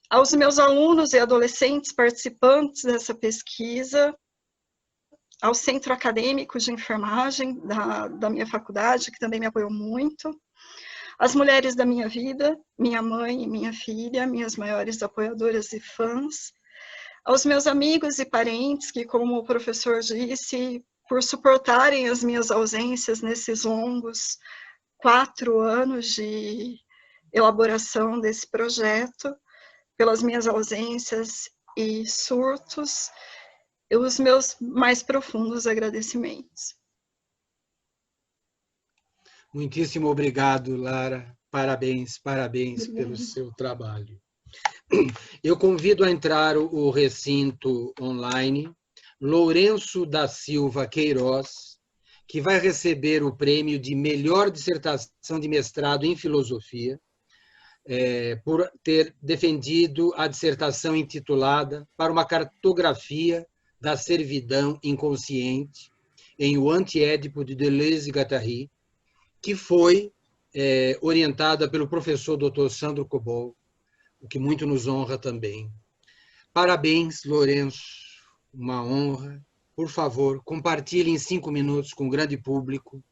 aos meus alunos e adolescentes participantes dessa pesquisa, ao Centro Acadêmico de Enfermagem da minha faculdade, que também me apoiou muito, as mulheres da minha vida, minha mãe e minha filha, minhas maiores apoiadoras e fãs, aos meus amigos e parentes que, como o professor disse, por suportarem as minhas ausências nesses longos 4 anos de elaboração desse projeto, pelas minhas ausências e surtos, os meus mais profundos agradecimentos. Muitíssimo obrigado, Lara. Parabéns, parabéns pelo seu trabalho. Eu convido a entrar o recinto online Lourenço da Silva Queiroz, que vai receber o prêmio de melhor dissertação de mestrado em filosofia, por ter defendido a dissertação intitulada Para uma cartografia da servidão inconsciente, em O Anti-Édipo de Deleuze e Guattari, que foi orientada pelo professor Dr. Sandro Cobol, o que muito nos honra também. Parabéns, Lourenço, uma honra. Por favor, compartilhe em 5 minutos com o grande público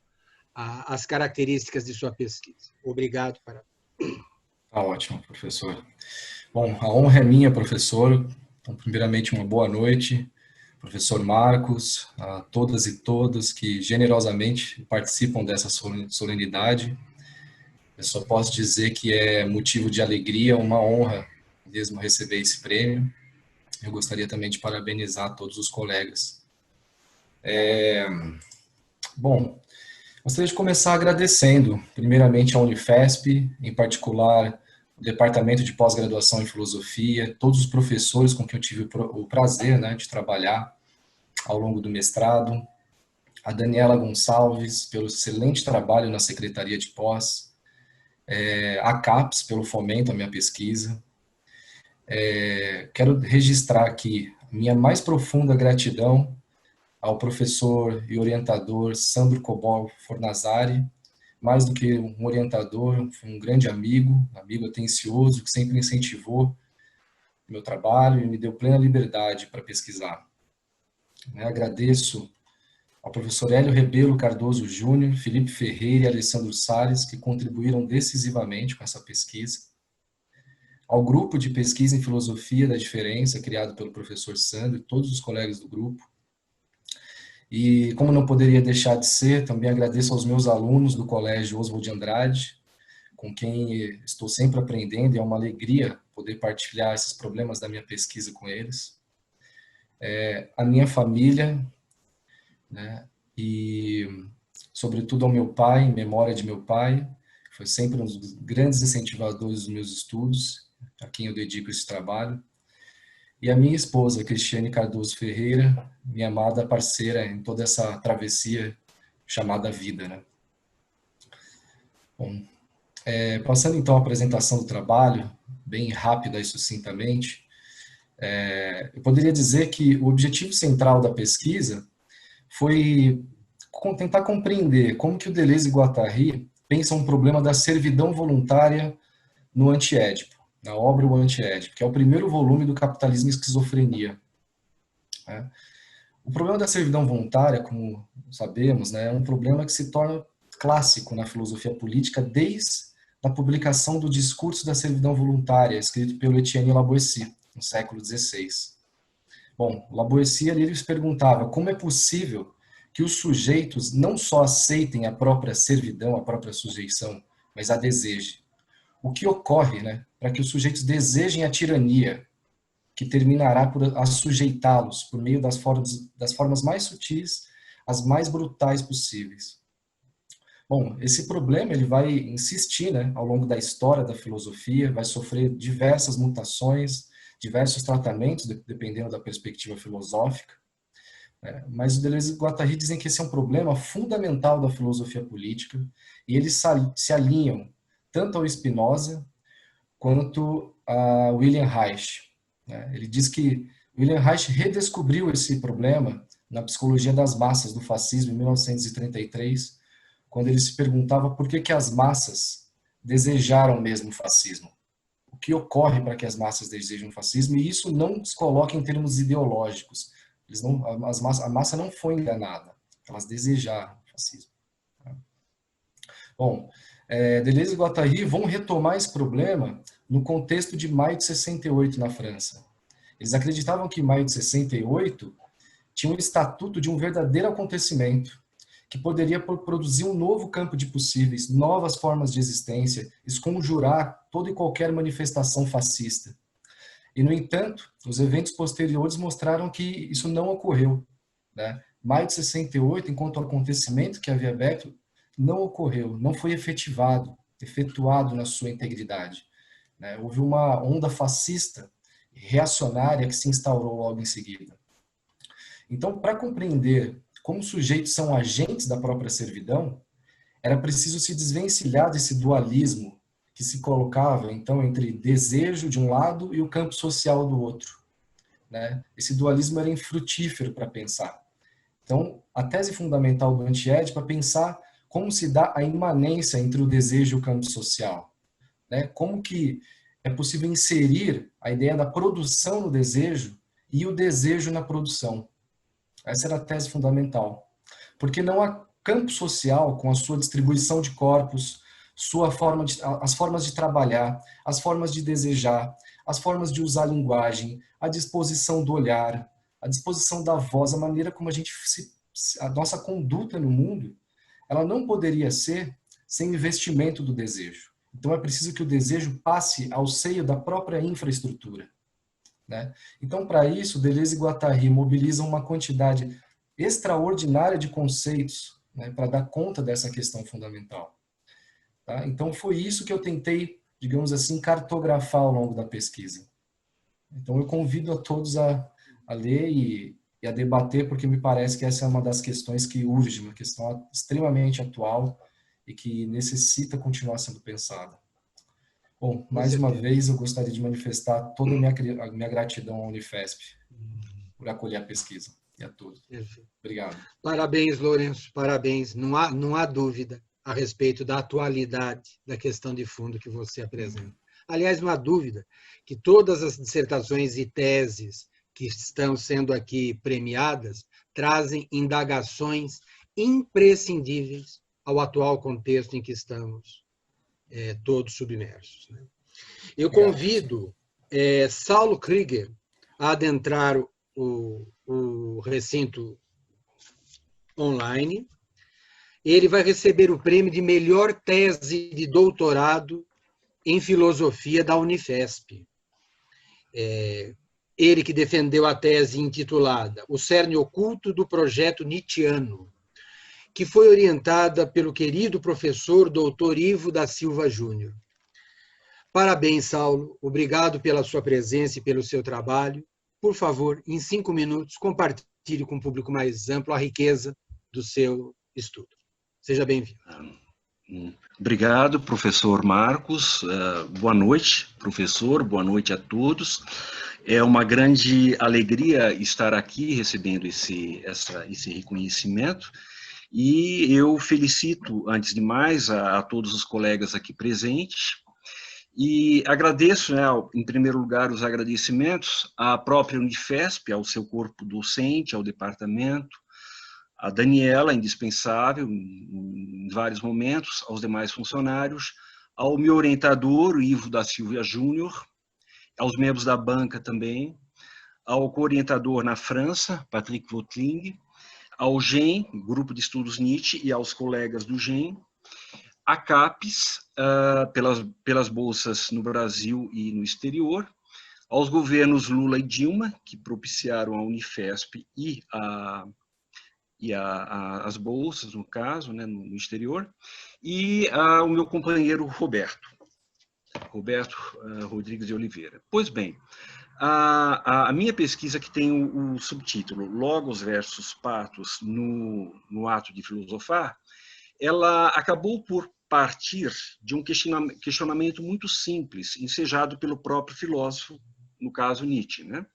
as características de sua pesquisa. Obrigado. Tá ótimo, professor. Bom, a honra é minha, professor. Então, primeiramente, uma boa noite, professor Marcos, a todas e todos que generosamente participam dessa solenidade. Eu só posso dizer que é motivo de alegria, uma honra mesmo receber esse prêmio. Eu gostaria também de parabenizar todos os colegas. Bom, gostaria de começar agradecendo, primeiramente, a Unifesp, em particular, o Departamento de Pós-Graduação em Filosofia, todos os professores com quem eu tive o prazer, né, de trabalhar ao longo do mestrado, a Daniela Gonçalves, pelo excelente trabalho na Secretaria de Pós, a CAPES, pelo fomento à minha pesquisa. Quero registrar aqui minha mais profunda gratidão ao professor e orientador Sandro Cobol Fornazari, mais do que um orientador, foi um grande amigo atencioso, que sempre incentivou o meu trabalho e me deu plena liberdade para pesquisar. Agradeço ao professor Hélio Rebelo Cardoso Júnior, Felipe Ferreira e Alessandro Salles, que contribuíram decisivamente com essa pesquisa. Ao grupo de pesquisa em filosofia da diferença, criado pelo professor Sandro e todos os colegas do grupo. E, como não poderia deixar de ser, também agradeço aos meus alunos do Colégio Oswald de Andrade, com quem estou sempre aprendendo, e é uma alegria poder partilhar esses problemas da minha pesquisa com eles. A minha família, né, e, sobretudo, ao meu pai, em memória de meu pai, que foi sempre um dos grandes incentivadores dos meus estudos, a quem eu dedico esse trabalho. E a minha esposa, Cristiane Cardoso Ferreira, minha amada parceira em toda essa travessia chamada vida, né? Bom, passando então à apresentação do trabalho, bem rápida e sucintamente, eu poderia dizer que o objetivo central da pesquisa foi tentar compreender como que o Deleuze e Guattari pensam um problema da servidão voluntária no Antiédipo, na obra O Antiédipo, que é o primeiro volume do Capitalismo e Esquizofrenia. O problema da servidão voluntária, como sabemos, é um problema que se torna clássico na filosofia política desde a publicação do Discurso da Servidão Voluntária, escrito pelo Etienne Laboissy, no século XVI. Bom, Laboissy ele se perguntava como é possível que os sujeitos não só aceitem a própria servidão, a própria sujeição, mas a desejem. O que ocorre, para que os sujeitos desejem a tirania, que terminará por assujeitá-los por meio das formas mais sutis, as mais brutais possíveis. Bom, esse problema ele vai insistir ao longo da história da filosofia, vai sofrer diversas mutações, diversos tratamentos, dependendo da perspectiva filosófica. Mas o Deleuze e Guattari dizem que esse é um problema fundamental da filosofia política, e eles se alinham tanto ao Spinoza quanto a William Reich. Ele diz que William Reich redescobriu esse problema na Psicologia das Massas do Fascismo, em 1933, quando ele se perguntava por que as massas desejaram mesmo o fascismo. O que ocorre para que as massas desejem o fascismo, e isso não se coloca em termos ideológicos. A massa não foi enganada, elas desejaram o fascismo. Bom, Deleuze e Guattari vão retomar esse problema no contexto de maio de 68 na França. Eles acreditavam que maio de 68 tinha um estatuto de um verdadeiro acontecimento que poderia produzir um novo campo de possíveis, novas formas de existência, esconjurar toda e qualquer manifestação fascista. E, no entanto, os eventos posteriores mostraram que isso não ocorreu. Maio de 68, enquanto acontecimento que havia aberto, não ocorreu, não foi efetuado na sua integridade. Houve uma onda fascista, reacionária, que se instaurou logo em seguida. Então, para compreender como os sujeitos são agentes da própria servidão, era preciso se desvencilhar desse dualismo que se colocava, então, entre desejo de um lado e o campo social do outro. Esse dualismo era infrutífero para pensar. Então, a tese fundamental do Antiédipo é pensar como se dá a imanência entre o desejo e o campo social, né? Como que é possível inserir a ideia da produção no desejo e o desejo na produção. Essa era a tese fundamental. Porque não há campo social com a sua distribuição de corpos, as formas de trabalhar, as formas de desejar, as formas de usar a linguagem, a disposição do olhar, a disposição da voz, a maneira como a nossa conduta no mundo, ela não poderia ser sem investimento do desejo. Então é preciso que o desejo passe ao seio da própria infraestrutura, né? Então, para isso, Deleuze e Guattari mobilizam uma quantidade extraordinária de conceitos, né, para dar conta dessa questão fundamental. Tá? Então, foi isso que eu tentei, digamos assim, cartografar ao longo da pesquisa. Então, eu convido a todos a ler e a debater, porque me parece que essa é uma das questões que urge, uma questão extremamente atual e que necessita continuar sendo pensada. Bom, mais uma vez eu gostaria de manifestar toda a minha gratidão à Unifesp por acolher a pesquisa e a todos. Obrigado. Parabéns, Lourenço, parabéns. Não há dúvida a respeito da atualidade da questão de fundo que você apresenta. Aliás, não há dúvida que todas as dissertações e teses que estão sendo aqui premiadas trazem indagações imprescindíveis ao atual contexto em que estamos todos submersos. Né? Eu convido Saulo Krieger a adentrar o recinto online. Ele vai receber o prêmio de melhor tese de doutorado em filosofia da Unifesp. Ele que defendeu a tese intitulada O Cerne Oculto do Projeto Nietzscheano, que foi orientada pelo querido professor doutor Ivo da Silva Júnior. Parabéns, Saulo. Obrigado pela sua presença e pelo seu trabalho. Por favor, em 5 minutos, compartilhe com o público mais amplo a riqueza do seu estudo. Seja bem-vindo. Obrigado, professor Marcos. Boa noite, professor. Boa noite a todos. É uma grande alegria estar aqui recebendo esse reconhecimento. E eu felicito, antes de mais, a todos os colegas aqui presentes e agradeço, né, em primeiro lugar, os agradecimentos à própria Unifesp, ao seu corpo docente, ao departamento, a Daniela, indispensável em vários momentos, aos demais funcionários, ao meu orientador, Ivo da Silva Júnior, aos membros da banca também, ao co-orientador na França, Patrick Vautling, ao GEM, Grupo de Estudos Nietzsche, e aos colegas do GEM, a CAPES, pelas bolsas no Brasil e no exterior, aos governos Lula e Dilma, que propiciaram a Unifesp e as bolsas, no caso, né, no exterior, e ao meu companheiro Roberto Rodrigues de Oliveira. Pois bem, a minha pesquisa, que tem o subtítulo Logos versus Pathos no ato de filosofar, ela acabou por partir de um questionamento muito simples, ensejado pelo próprio filósofo, no caso Nietzsche, né?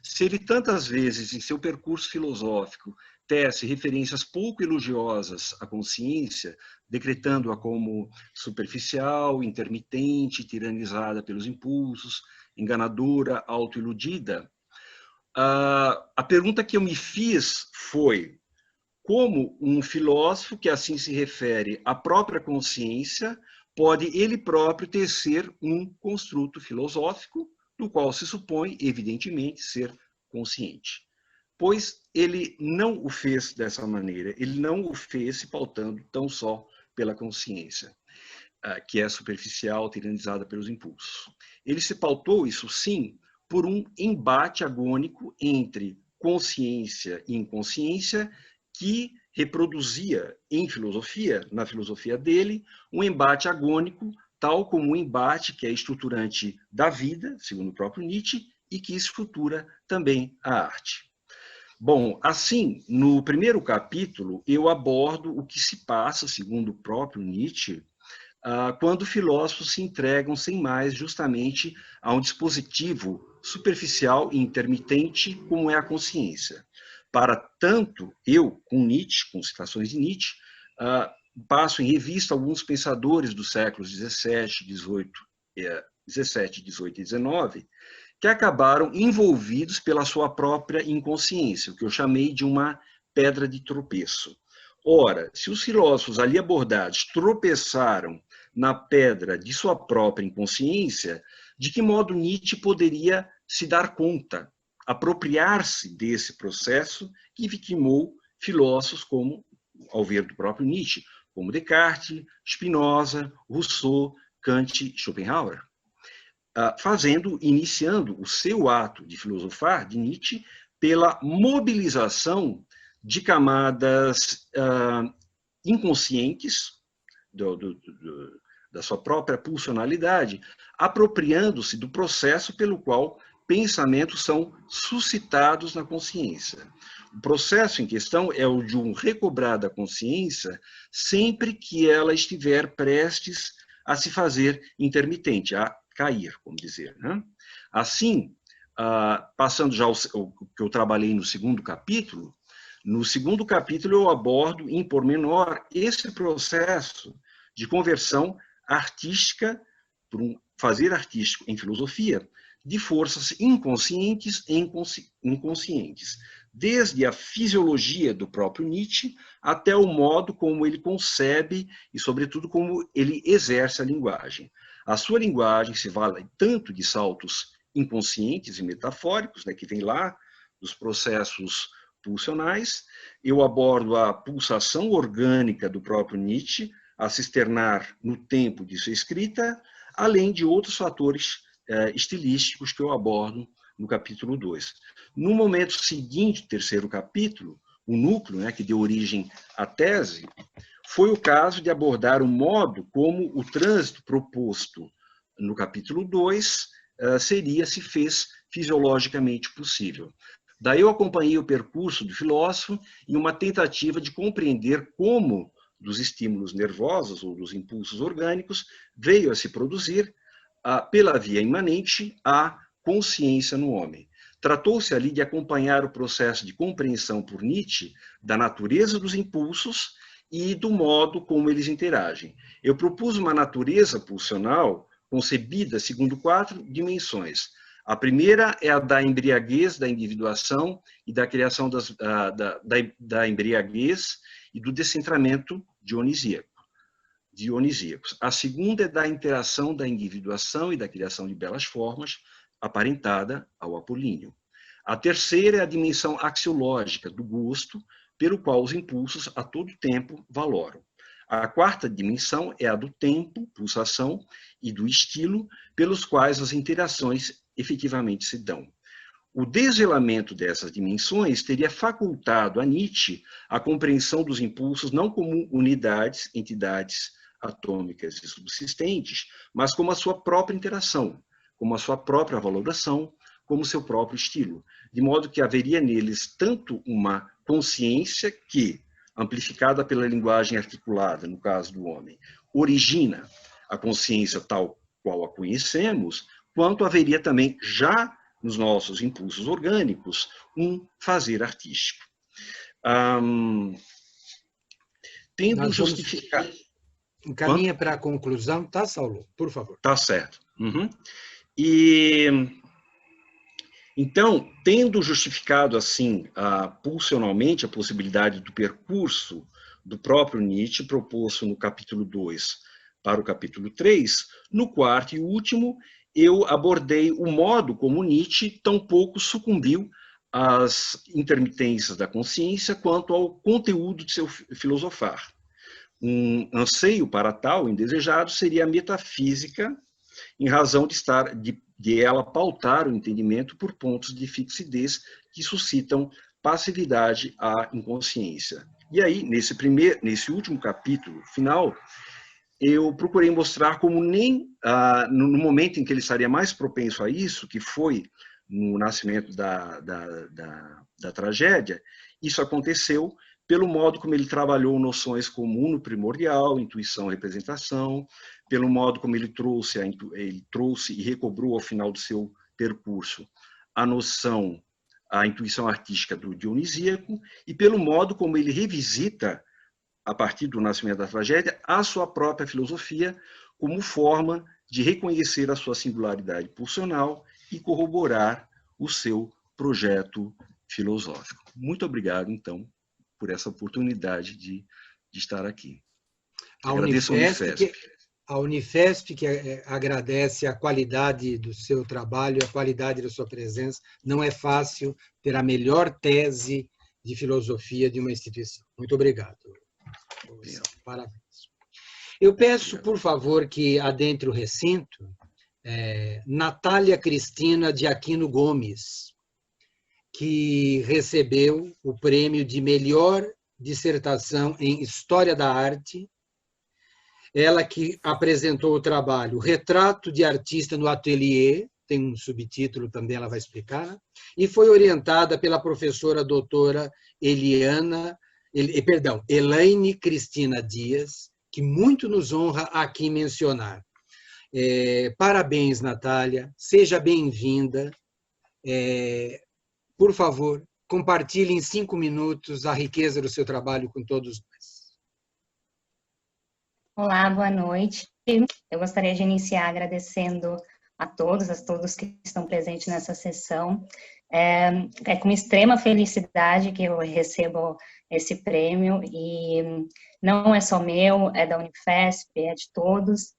Se ele tantas vezes, em seu percurso filosófico, tece referências pouco elogiosas à consciência, decretando-a como superficial, intermitente, tiranizada pelos impulsos, enganadora, autoiludida, a pergunta que eu me fiz foi: como um filósofo que assim se refere à própria consciência pode ele próprio tecer um construto filosófico do qual se supõe, evidentemente, ser consciente? Pois ele não o fez dessa maneira, ele não o fez se pautando tão só pela consciência, que é superficial, tiranizada pelos impulsos. Ele se pautou, isso sim, por um embate agônico entre consciência e inconsciência, que reproduzia em filosofia, na filosofia dele, um embate agônico, tal como um embate que é estruturante da vida, segundo o próprio Nietzsche, e que estrutura também a arte. Bom, assim, no primeiro capítulo, eu abordo o que se passa, segundo o próprio Nietzsche, quando filósofos se entregam sem mais justamente a um dispositivo superficial e intermitente como é a consciência. Para tanto, eu, com Nietzsche, com citações de Nietzsche, passo em revista alguns pensadores dos séculos 17, 18 e 19, que acabaram envolvidos pela sua própria inconsciência, o que eu chamei de uma pedra de tropeço. Ora, se os filósofos ali abordados tropeçaram na pedra de sua própria inconsciência, de que modo Nietzsche poderia se dar conta, apropriar-se desse processo que vitimou filósofos como, ao ver do próprio Nietzsche, como Descartes, Spinoza, Rousseau, Kant e Schopenhauer, iniciando o seu ato de filosofar de Nietzsche pela mobilização de camadas inconscientes da sua própria pulsionalidade, apropriando-se do processo pelo qual pensamentos são suscitados na consciência. O processo em questão é o de um recobrar da consciência sempre que ela estiver prestes a se fazer intermitente, a cair, como dizer, né? Assim, passando já o que eu trabalhei no segundo capítulo, eu abordo em pormenor esse processo de conversão artística, por um fazer artístico em filosofia, de forças inconscientes e inconscientes, desde a fisiologia do próprio Nietzsche até o modo como ele concebe e, sobretudo, como ele exerce a linguagem. A sua linguagem se vale tanto de saltos inconscientes e metafóricos, né, que vem lá dos processos pulsionais. Eu abordo a pulsação orgânica do próprio Nietzsche, a se externar no tempo de sua escrita, além de outros fatores estilísticos que eu abordo no capítulo 2. No momento seguinte, terceiro capítulo, o núcleo, né, que deu origem à tese, foi o caso de abordar o modo como o trânsito proposto no capítulo 2 se fez fisiologicamente possível. Daí eu acompanhei o percurso do filósofo em uma tentativa de compreender como, dos estímulos nervosos ou dos impulsos orgânicos, veio a se produzir, pela via imanente, a consciência no homem. Tratou-se ali de acompanhar o processo de compreensão por Nietzsche da natureza dos impulsos e do modo como eles interagem. Eu propus uma natureza pulsional concebida segundo 4 dimensões. A primeira é a da embriaguez, da individuação e da criação da embriaguez e do descentramento dionisíacos. A segunda é da interação da individuação e da criação de belas formas, aparentada ao apolíneo. A terceira é a dimensão axiológica do gosto, pelo qual os impulsos a todo tempo valoram. A quarta dimensão é a do tempo, pulsação, e do estilo, pelos quais as interações efetivamente se dão. O desvelamento dessas dimensões teria facultado a Nietzsche a compreensão dos impulsos não como unidades, entidades atômicas e subsistentes, mas como a sua própria interação, como a sua própria valoração, como seu próprio estilo, de modo que haveria neles tanto uma consciência que, amplificada pela linguagem articulada, no caso do homem, origina a consciência tal qual a conhecemos, quanto haveria também, já nos nossos impulsos orgânicos, um fazer artístico. Tendo justificado... Encaminha para a conclusão, tá, Saulo? Por favor. Tá certo. Uhum. Então, tendo justificado, assim, pulsionalmente a possibilidade do percurso do próprio Nietzsche, proposto no capítulo 2 para o capítulo 3, no quarto e último, eu abordei o modo como Nietzsche tampouco sucumbiu às intermitências da consciência quanto ao conteúdo de seu filosofar. Um anseio para tal indesejado seria a metafísica, em razão de ela pautar o entendimento por pontos de fixidez que suscitam passividade à inconsciência. E aí, nesse último capítulo final, eu procurei mostrar como nem no momento em que ele estaria mais propenso a isso, que foi no nascimento da tragédia, isso aconteceu pelo modo como ele trabalhou noções como uno primordial, intuição, representação, pelo modo como ele trouxe e recobrou ao final do seu percurso a intuição artística do dionisíaco, e pelo modo como ele revisita a partir do nascimento da tragédia, a sua própria filosofia como forma de reconhecer a sua singularidade pulsional e corroborar o seu projeto filosófico. Muito obrigado, então, por essa oportunidade de estar aqui. Agradeço a Unifesp, que agradece a qualidade do seu trabalho, a qualidade da sua presença. Não é fácil ter a melhor tese de filosofia de uma instituição. Muito obrigado. Parabéns. Eu peço, por favor, que adentre o recinto Natália Cristina de Aquino Gomes, que recebeu o prêmio de melhor dissertação em História da Arte. Ela que apresentou o trabalho Retrato de Artista no Ateliê, tem um subtítulo também, ela vai explicar, e foi orientada pela professora doutora Elaine Cristina Dias, que muito nos honra aqui mencionar. Parabéns, Natália, seja bem-vinda. Por favor, compartilhe em 5 minutos a riqueza do seu trabalho com todos nós. Olá, boa noite. Eu gostaria de iniciar agradecendo a todos que estão presentes nessa sessão. É com extrema felicidade que eu recebo esse prêmio, e não é só meu, é da Unifesp, é de todos.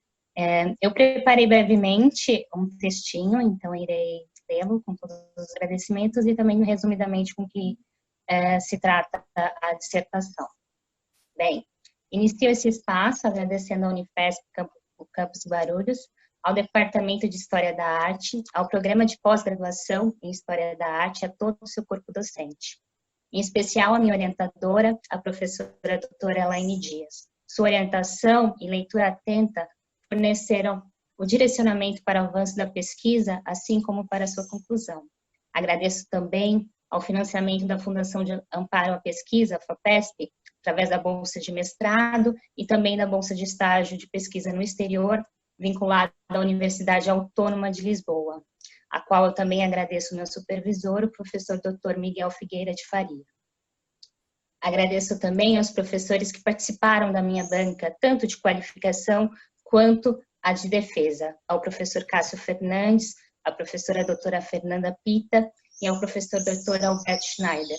Eu preparei brevemente um textinho, então irei lê-lo com todos os agradecimentos e também resumidamente com que se trata a dissertação. Bem, inicio esse espaço agradecendo à Unifesp Campus Guarulhos, ao Departamento de História da Arte, ao Programa de Pós-Graduação em História da Arte e a todo o seu corpo docente. Em especial, a minha orientadora, a professora doutora Elaine Dias. Sua orientação e leitura atenta forneceram o direcionamento para o avanço da pesquisa, assim como para a sua conclusão. Agradeço também ao financiamento da Fundação de Amparo à Pesquisa, FAPESP, através da Bolsa de Mestrado e também da Bolsa de Estágio de Pesquisa no Exterior, vinculada à Universidade Autônoma de Lisboa, a qual eu também agradeço ao meu supervisor, o professor Dr. Miguel Figueira de Faria. Agradeço também aos professores que participaram da minha banca, tanto de qualificação quanto a de defesa, ao professor Cássio Fernandes, à professora doutora Fernanda Pita e ao professor Dr. Alberto Schneider.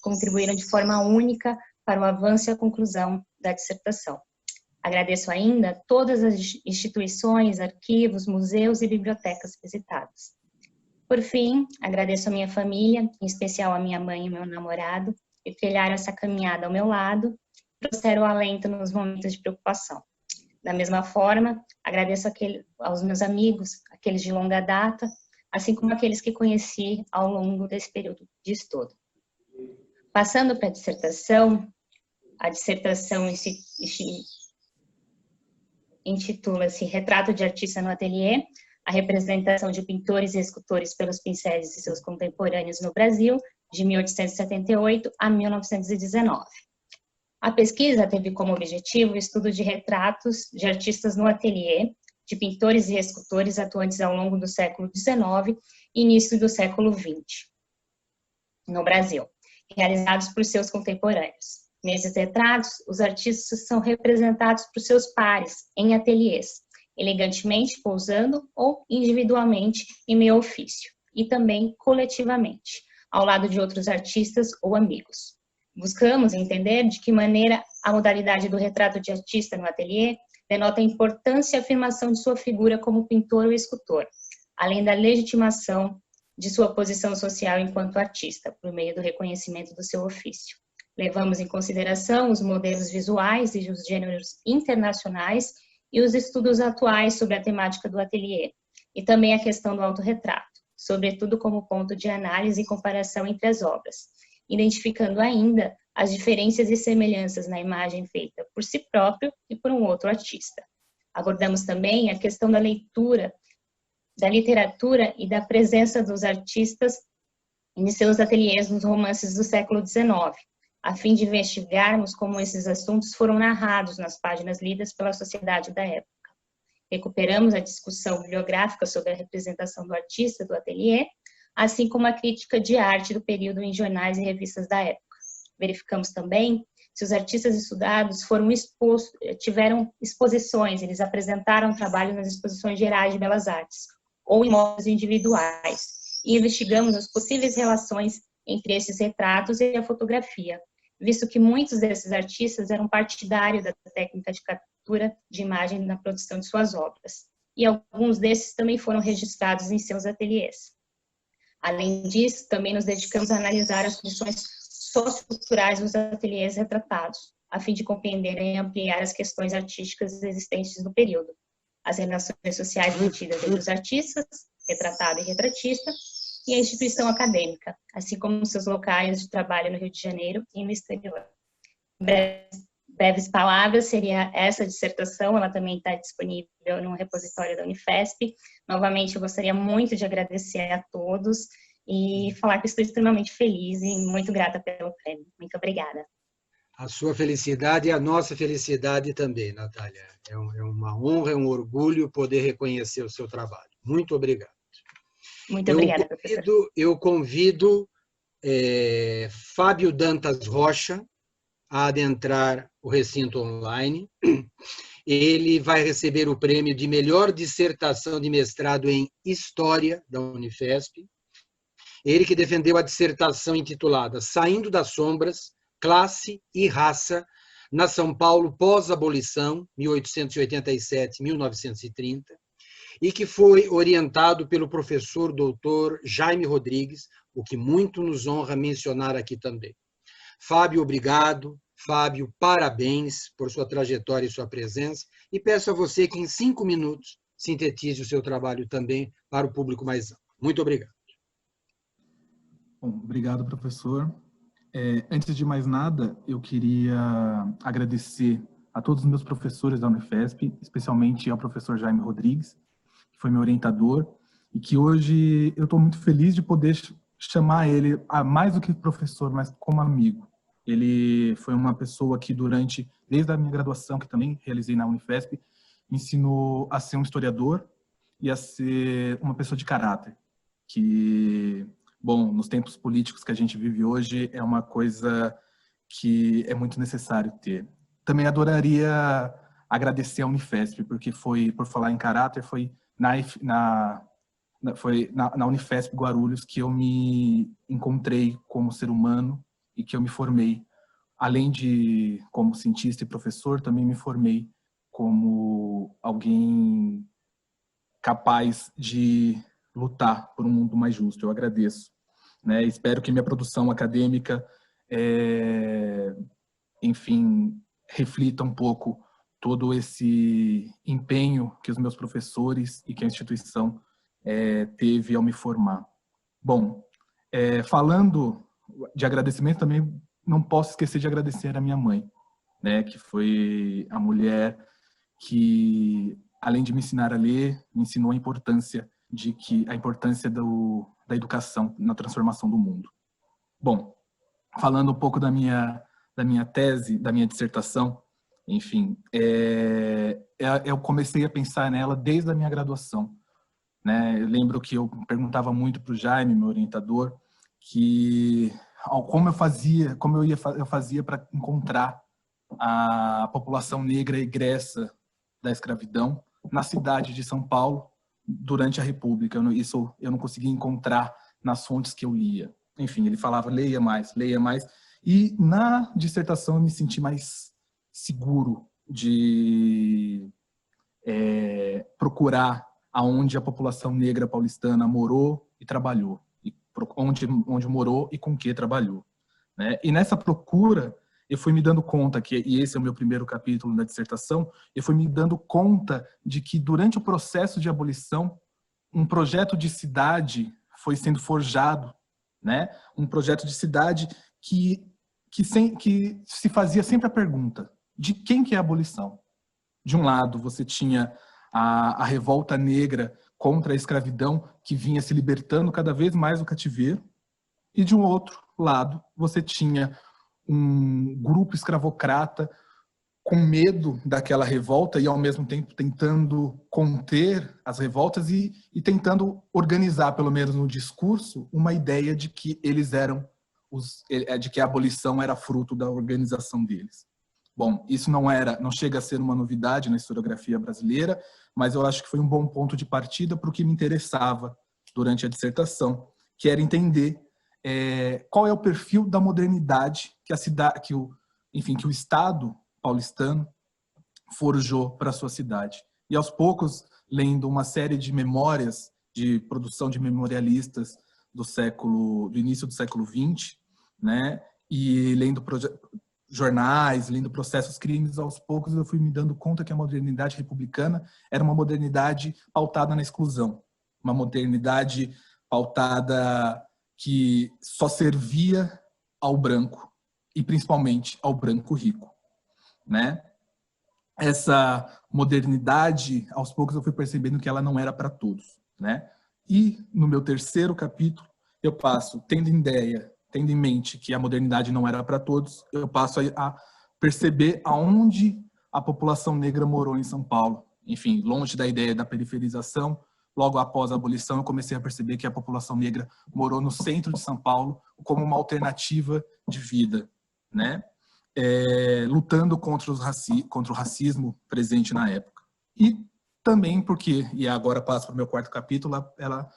Contribuíram de forma única para o avanço e a conclusão da dissertação. Agradeço ainda todas as instituições, arquivos, museus e bibliotecas visitadas. Por fim, agradeço a minha família, em especial a minha mãe e meu namorado, que trilharam essa caminhada ao meu lado e trouxeram alento nos momentos de preocupação. Da mesma forma, agradeço aos meus amigos, aqueles de longa data, assim como aqueles que conheci ao longo desse período de estudo. Passando para a dissertação intitula-se Retrato de Artista no Ateliê, a representação de pintores e escultores pelos pincéis e seus contemporâneos no Brasil, de 1878 a 1919. A pesquisa teve como objetivo o estudo de retratos de artistas no ateliê, de pintores e escultores atuantes ao longo do século XIX e início do século XX, no Brasil, realizados por seus contemporâneos. Nesses retratos, os artistas são representados por seus pares, em ateliês, elegantemente pousando ou individualmente em meio ofício, e também coletivamente, ao lado de outros artistas ou amigos. Buscamos entender de que maneira a modalidade do retrato de artista no ateliê denota a importância e afirmação de sua figura como pintor ou escultor, além da legitimação de sua posição social enquanto artista, por meio do reconhecimento do seu ofício. Levamos em consideração os modelos visuais e os gêneros internacionais e os estudos atuais sobre a temática do ateliê, e também a questão do autorretrato, sobretudo como ponto de análise e comparação entre as obras, identificando ainda as diferenças e semelhanças na imagem feita por si próprio e por um outro artista. Abordamos também a questão da leitura, da literatura e da presença dos artistas em seus ateliês nos romances do século XIX, a fim de investigarmos como esses assuntos foram narrados nas páginas lidas pela sociedade da época. Recuperamos a discussão bibliográfica sobre a representação do artista do ateliê, assim como a crítica de arte do período em jornais e revistas da época. Verificamos também se os artistas estudados tiveram exposições, eles apresentaram trabalho nas exposições gerais de belas artes, ou em modos individuais, e investigamos as possíveis relações entre esses retratos e a fotografia, visto que muitos desses artistas eram partidários da técnica de captura de imagem na produção de suas obras, e alguns desses também foram registrados em seus ateliês. Além disso, também nos dedicamos a analisar as condições socioculturais dos ateliês retratados, a fim de compreender e ampliar as questões artísticas existentes no período, as relações sociais mantidas entre os artistas, retratado e retratista, e a instituição acadêmica, assim como seus locais de trabalho no Rio de Janeiro e no exterior. Breves palavras, seria essa dissertação, ela também está disponível no repositório da Unifesp. Novamente, eu gostaria muito de agradecer a todos e falar que estou extremamente feliz e muito grata pelo prêmio. Muito obrigada. A sua felicidade e a nossa felicidade também, Natália. É uma honra, é um orgulho poder reconhecer o seu trabalho. Muito obrigado. Muito obrigada, professor. Eu convido Fábio Dantas Rocha a adentrar o recinto online. Ele vai receber o prêmio de melhor dissertação de mestrado em História da Unifesp. Ele que defendeu a dissertação intitulada Saindo das Sombras, Classe e Raça na São Paulo pós-abolição, 1887-1930, e que foi orientado pelo professor doutor Jaime Rodrigues, o que muito nos honra mencionar aqui também. Fábio, obrigado. Fábio, parabéns por sua trajetória e sua presença, e peço a você que em 5 minutos sintetize o seu trabalho também para o público mais amplo. Muito obrigado. Bom, obrigado, professor. Antes de mais nada, eu queria agradecer a todos os meus professores da Unifesp, especialmente ao professor Jaime Rodrigues, que foi meu orientador, e que hoje eu estou muito feliz de poder chamar ele, mais do que professor, mas como amigo. Ele foi uma pessoa que desde a minha graduação, que também realizei na Unifesp, me ensinou a ser um historiador e a ser uma pessoa de caráter, que, bom, nos tempos políticos que a gente vive hoje, é uma coisa que é muito necessário ter. Também adoraria agradecer a Unifesp, porque por falar em caráter, foi na Unifesp Guarulhos que eu me encontrei como ser humano e que eu me formei. Além de como cientista e professor, também me formei como alguém capaz de lutar por um mundo mais justo. Eu agradeço. Né? Espero que minha produção acadêmica, enfim, reflita um pouco todo esse empenho que os meus professores e que a instituição teve ao me formar. Bom, falando de agradecimento, também não posso esquecer de agradecer a minha mãe, né, que foi a mulher que, além de me ensinar a ler, me ensinou a importância da educação na transformação do mundo. Bom, falando um pouco da minha tese, da minha dissertação, enfim, eu comecei a pensar nela desde a minha graduação. Né? Eu lembro que eu perguntava muito para o Jaime, meu orientador, que como eu fazia para encontrar a população negra egressa da escravidão na cidade de São Paulo durante a República. Isso eu não conseguia encontrar nas fontes que eu lia. Enfim, ele falava, leia mais, leia mais. E na dissertação eu me senti mais seguro de procurar aonde a população negra paulistana morou e trabalhou, e onde morou e com que trabalhou. Né? E nessa procura, eu fui me dando conta, e esse é o meu primeiro capítulo da dissertação, eu fui me dando conta de que durante o processo de abolição, um projeto de cidade foi sendo forjado, né? Um projeto de cidade que se fazia sempre a pergunta, de quem que é a abolição? De um lado, você tinha a revolta negra contra a escravidão, que vinha se libertando cada vez mais do cativeiro, e de um outro lado, você tinha um grupo escravocrata com medo daquela revolta e, ao mesmo tempo, tentando conter as revoltas e tentando organizar, pelo menos no discurso, uma ideia de que eles eram de que a abolição era fruto da organização deles. Bom, isso não chega a ser uma novidade na historiografia brasileira, mas eu acho que foi um bom ponto de partida para o que me interessava durante a dissertação, que era entender qual é o perfil da modernidade que o Estado paulistano forjou para a sua cidade. E aos poucos, lendo uma série de memórias de produção de memorialistas do início do século XX, né, e lendo jornais, lendo processos crimes, aos poucos eu fui me dando conta que a modernidade republicana era uma modernidade pautada na exclusão, uma modernidade pautada que só servia ao branco, e principalmente ao branco rico, né? Essa modernidade, aos poucos eu fui percebendo que ela não era para todos, né? E no meu terceiro capítulo, eu passo, tendo em mente que a modernidade não era para todos, eu passo a perceber aonde a população negra morou em São Paulo. Enfim, longe da ideia da periferização, logo após a abolição, eu comecei a perceber que a população negra morou no centro de São Paulo como uma alternativa de vida, né? Lutando contra o racismo presente na época. E também porque, e agora passo para o meu quarto capítulo, ela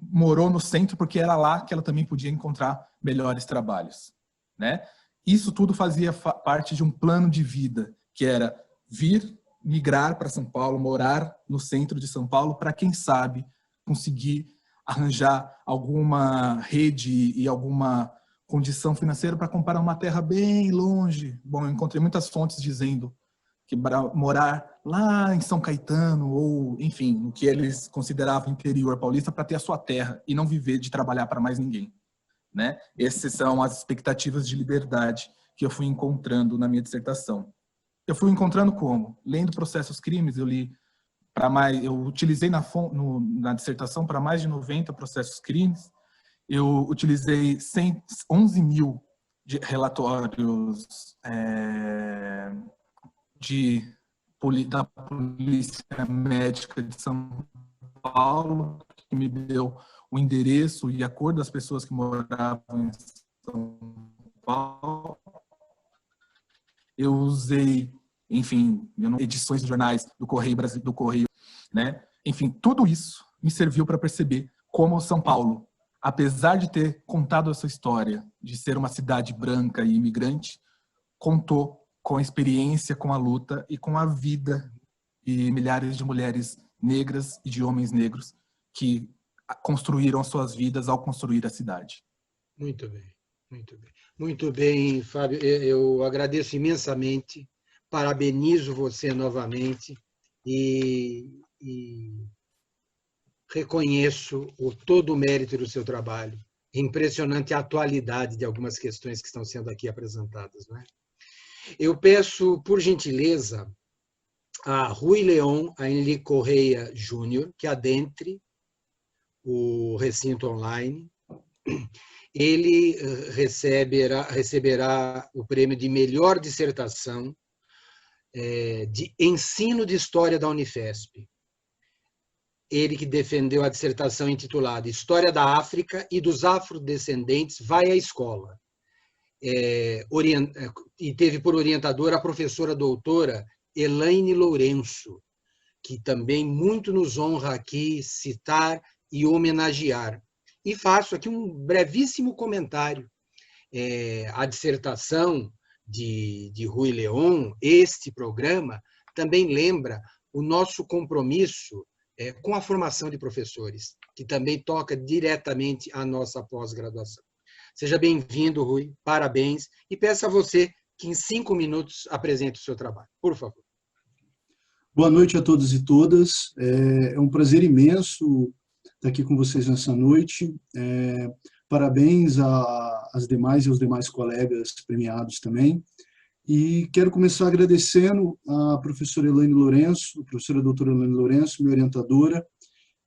morou no centro porque era lá que ela também podia encontrar melhores trabalhos, né? Isso tudo fazia parte de um plano de vida, que era migrar para São Paulo, morar no centro de São Paulo, para quem sabe conseguir arranjar alguma rede e alguma condição financeira para comprar uma terra bem longe. Bom, eu encontrei muitas fontes dizendo que morar lá em São Caetano, ou, enfim, no que eles consideravam interior paulista, para ter a sua terra e não viver de trabalhar para mais ninguém, né? Essas são as expectativas de liberdade que eu fui encontrando na minha dissertação. Eu fui encontrando como? Lendo Processos Crimes, eu utilizei na dissertação para mais de 90 processos crimes, eu utilizei 11 mil de relatórios da Polícia Médica de São Paulo, que me deu o endereço e a cor das pessoas que moravam em São Paulo. Eu usei, enfim, edições de jornais do Correio Brasil, do Correio, né? Enfim, tudo isso me serviu para perceber como São Paulo, apesar de ter contado essa história de ser uma cidade branca e imigrante, contou com a experiência, com a luta e com a vida de milhares de mulheres negras e de homens negros que construíram suas vidas ao construir a cidade. Muito bem, muito bem. Muito bem, Fábio. Eu agradeço imensamente, parabenizo você novamente e reconheço todo o mérito do seu trabalho. Impressionante a atualidade de algumas questões que estão sendo aqui apresentadas, não é? Eu peço, por gentileza, a Rui Leon, a Henrique Correia Júnior, que adentre o recinto online. Ele receberá o prêmio de melhor dissertação de ensino de história da Unifesp. Ele que defendeu a dissertação intitulada História da África e dos Afrodescendentes vai à escola. E teve por orientadora a professora doutora Elaine Lourenço, que também muito nos honra aqui citar e homenagear. E faço aqui um brevíssimo comentário. A dissertação de Rui Leon, este programa, também lembra o nosso compromisso com a formação de professores, que também toca diretamente a nossa pós-graduação. Seja bem-vindo, Rui, parabéns, e peço a você que em 5 minutos apresente o seu trabalho. Por favor. Boa noite a todos e todas. É um prazer imenso estar aqui com vocês nessa noite. Parabéns às demais e aos demais colegas premiados também. E quero começar agradecendo a professora Elaine Lourenço, a professora doutora Elaine Lourenço, minha orientadora,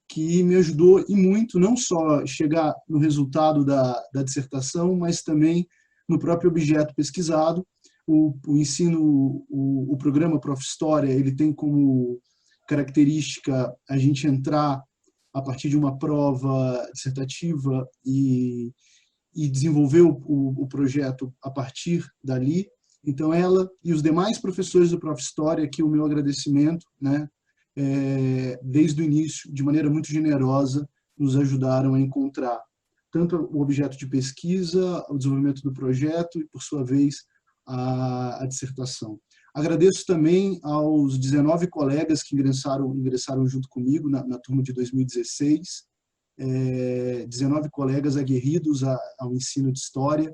que me ajudou e muito, não só chegar no resultado da dissertação, mas também no próprio objeto pesquisado. O ensino, o programa Prof. História, ele tem como característica a gente entrar a partir de uma prova dissertativa e e desenvolveu o projeto a partir dali. Então, ela e os demais professores do Prof. História, aqui o meu agradecimento, né, desde o início, de maneira muito generosa, nos ajudaram a encontrar tanto o objeto de pesquisa, o desenvolvimento do projeto e, por sua vez, a dissertação. Agradeço também aos 19 colegas que ingressaram junto comigo na turma de 2016, 19 colegas aguerridos ao ensino de História,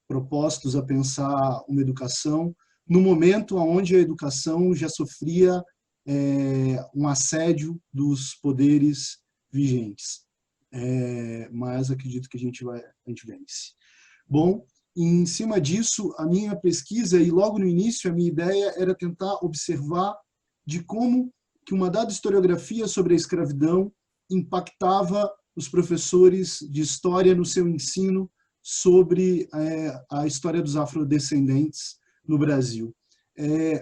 propostos a pensar uma educação no momento onde a educação já sofria um assédio dos poderes vigentes. Mas acredito que a gente vence. Bom, em cima disso, a minha pesquisa, e logo no início a minha ideia era tentar observar de como que uma dada historiografia sobre a escravidão impactava os professores de história no seu ensino sobre a história dos afrodescendentes no Brasil.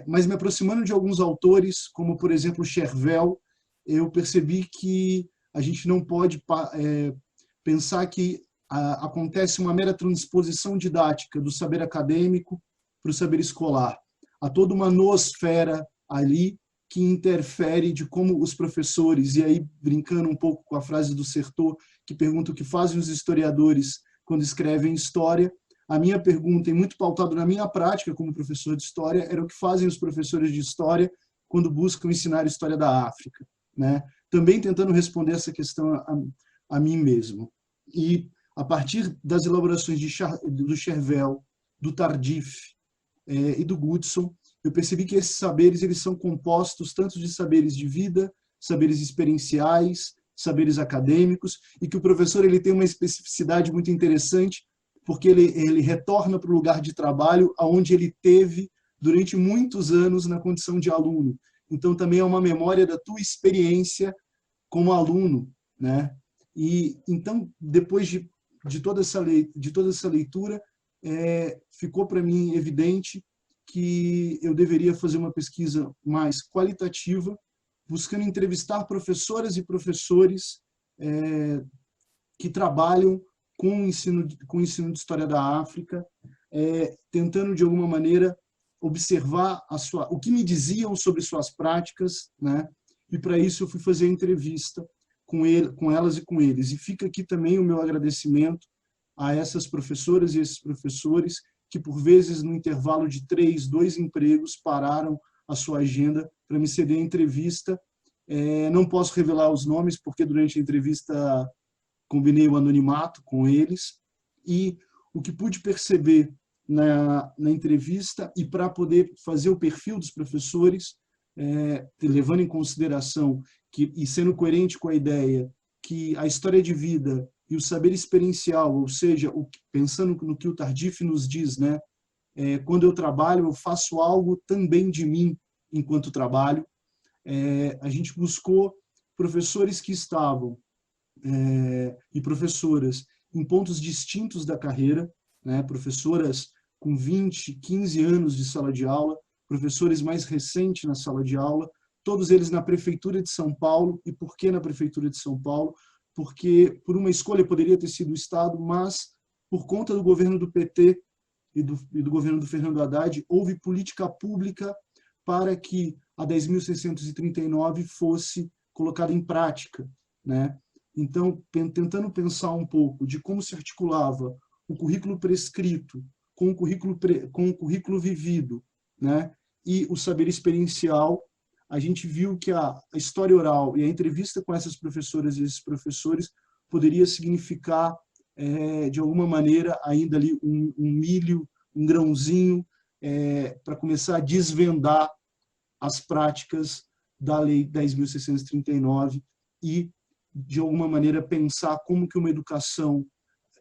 Mas me aproximando de alguns autores, como por exemplo Chervel, eu percebi que a gente não pode pensar que acontece uma mera transposição didática do saber acadêmico para o saber escolar. Há toda uma noosfera ali que interfere de como os professores, e aí brincando um pouco com a frase do Sertor, que pergunta o que fazem os historiadores quando escrevem história, a minha pergunta, e muito pautado na minha prática como professor de história, era o que fazem os professores de história quando buscam ensinar a história da África, né? Também tentando responder essa questão a mim mesmo. E a partir das elaborações do Chervel, do Tardif e do Goodson, eu percebi que esses saberes eles são compostos tanto de saberes de vida, saberes experienciais, saberes acadêmicos, e que o professor ele tem uma especificidade muito interessante, porque ele retorna para o lugar de trabalho onde ele teve durante muitos anos na condição de aluno. Então, também é uma memória da tua experiência como aluno, né? E então, depois de toda essa leitura, ficou para mim evidente que eu deveria fazer uma pesquisa mais qualitativa, buscando entrevistar professoras e professores que trabalham com o ensino de História da África, tentando, de alguma maneira, observar o que me diziam sobre suas práticas, né? E, para isso, eu fui fazer entrevista com elas e com eles. E fica aqui também o meu agradecimento a essas professoras e esses professores que, por vezes, no intervalo de 2 empregos, pararam a sua agenda para me ceder a entrevista. Não posso revelar os nomes, porque durante a entrevista combinei o anonimato com eles. E o que pude perceber na entrevista, e para poder fazer o perfil dos professores, levando em consideração e sendo coerente com a ideia que a história de vida e o saber experiencial, ou seja, pensando no que o Tardif nos diz, né? Quando eu trabalho, eu faço algo também de mim enquanto trabalho. A gente buscou professores que estavam, e professoras, em pontos distintos da carreira, né? Professoras com 20, 15 anos de sala de aula, professores mais recentes na sala de aula, todos eles na Prefeitura de São Paulo. E por que na Prefeitura de São Paulo? Porque, por uma escolha, poderia ter sido o Estado, mas, por conta do governo do PT e do governo do Fernando Haddad, houve política pública para que a 10.639 fosse colocada em prática, né? Então, tentando pensar um pouco de como se articulava o currículo prescrito com o currículo vivido, né? E o saber experiencial, a gente viu que a história oral e a entrevista com essas professoras e esses professores poderia significar, de alguma maneira, ainda ali um milho, um grãozinho, para começar a desvendar as práticas da Lei 10.639 e, de alguma maneira, pensar como que uma educação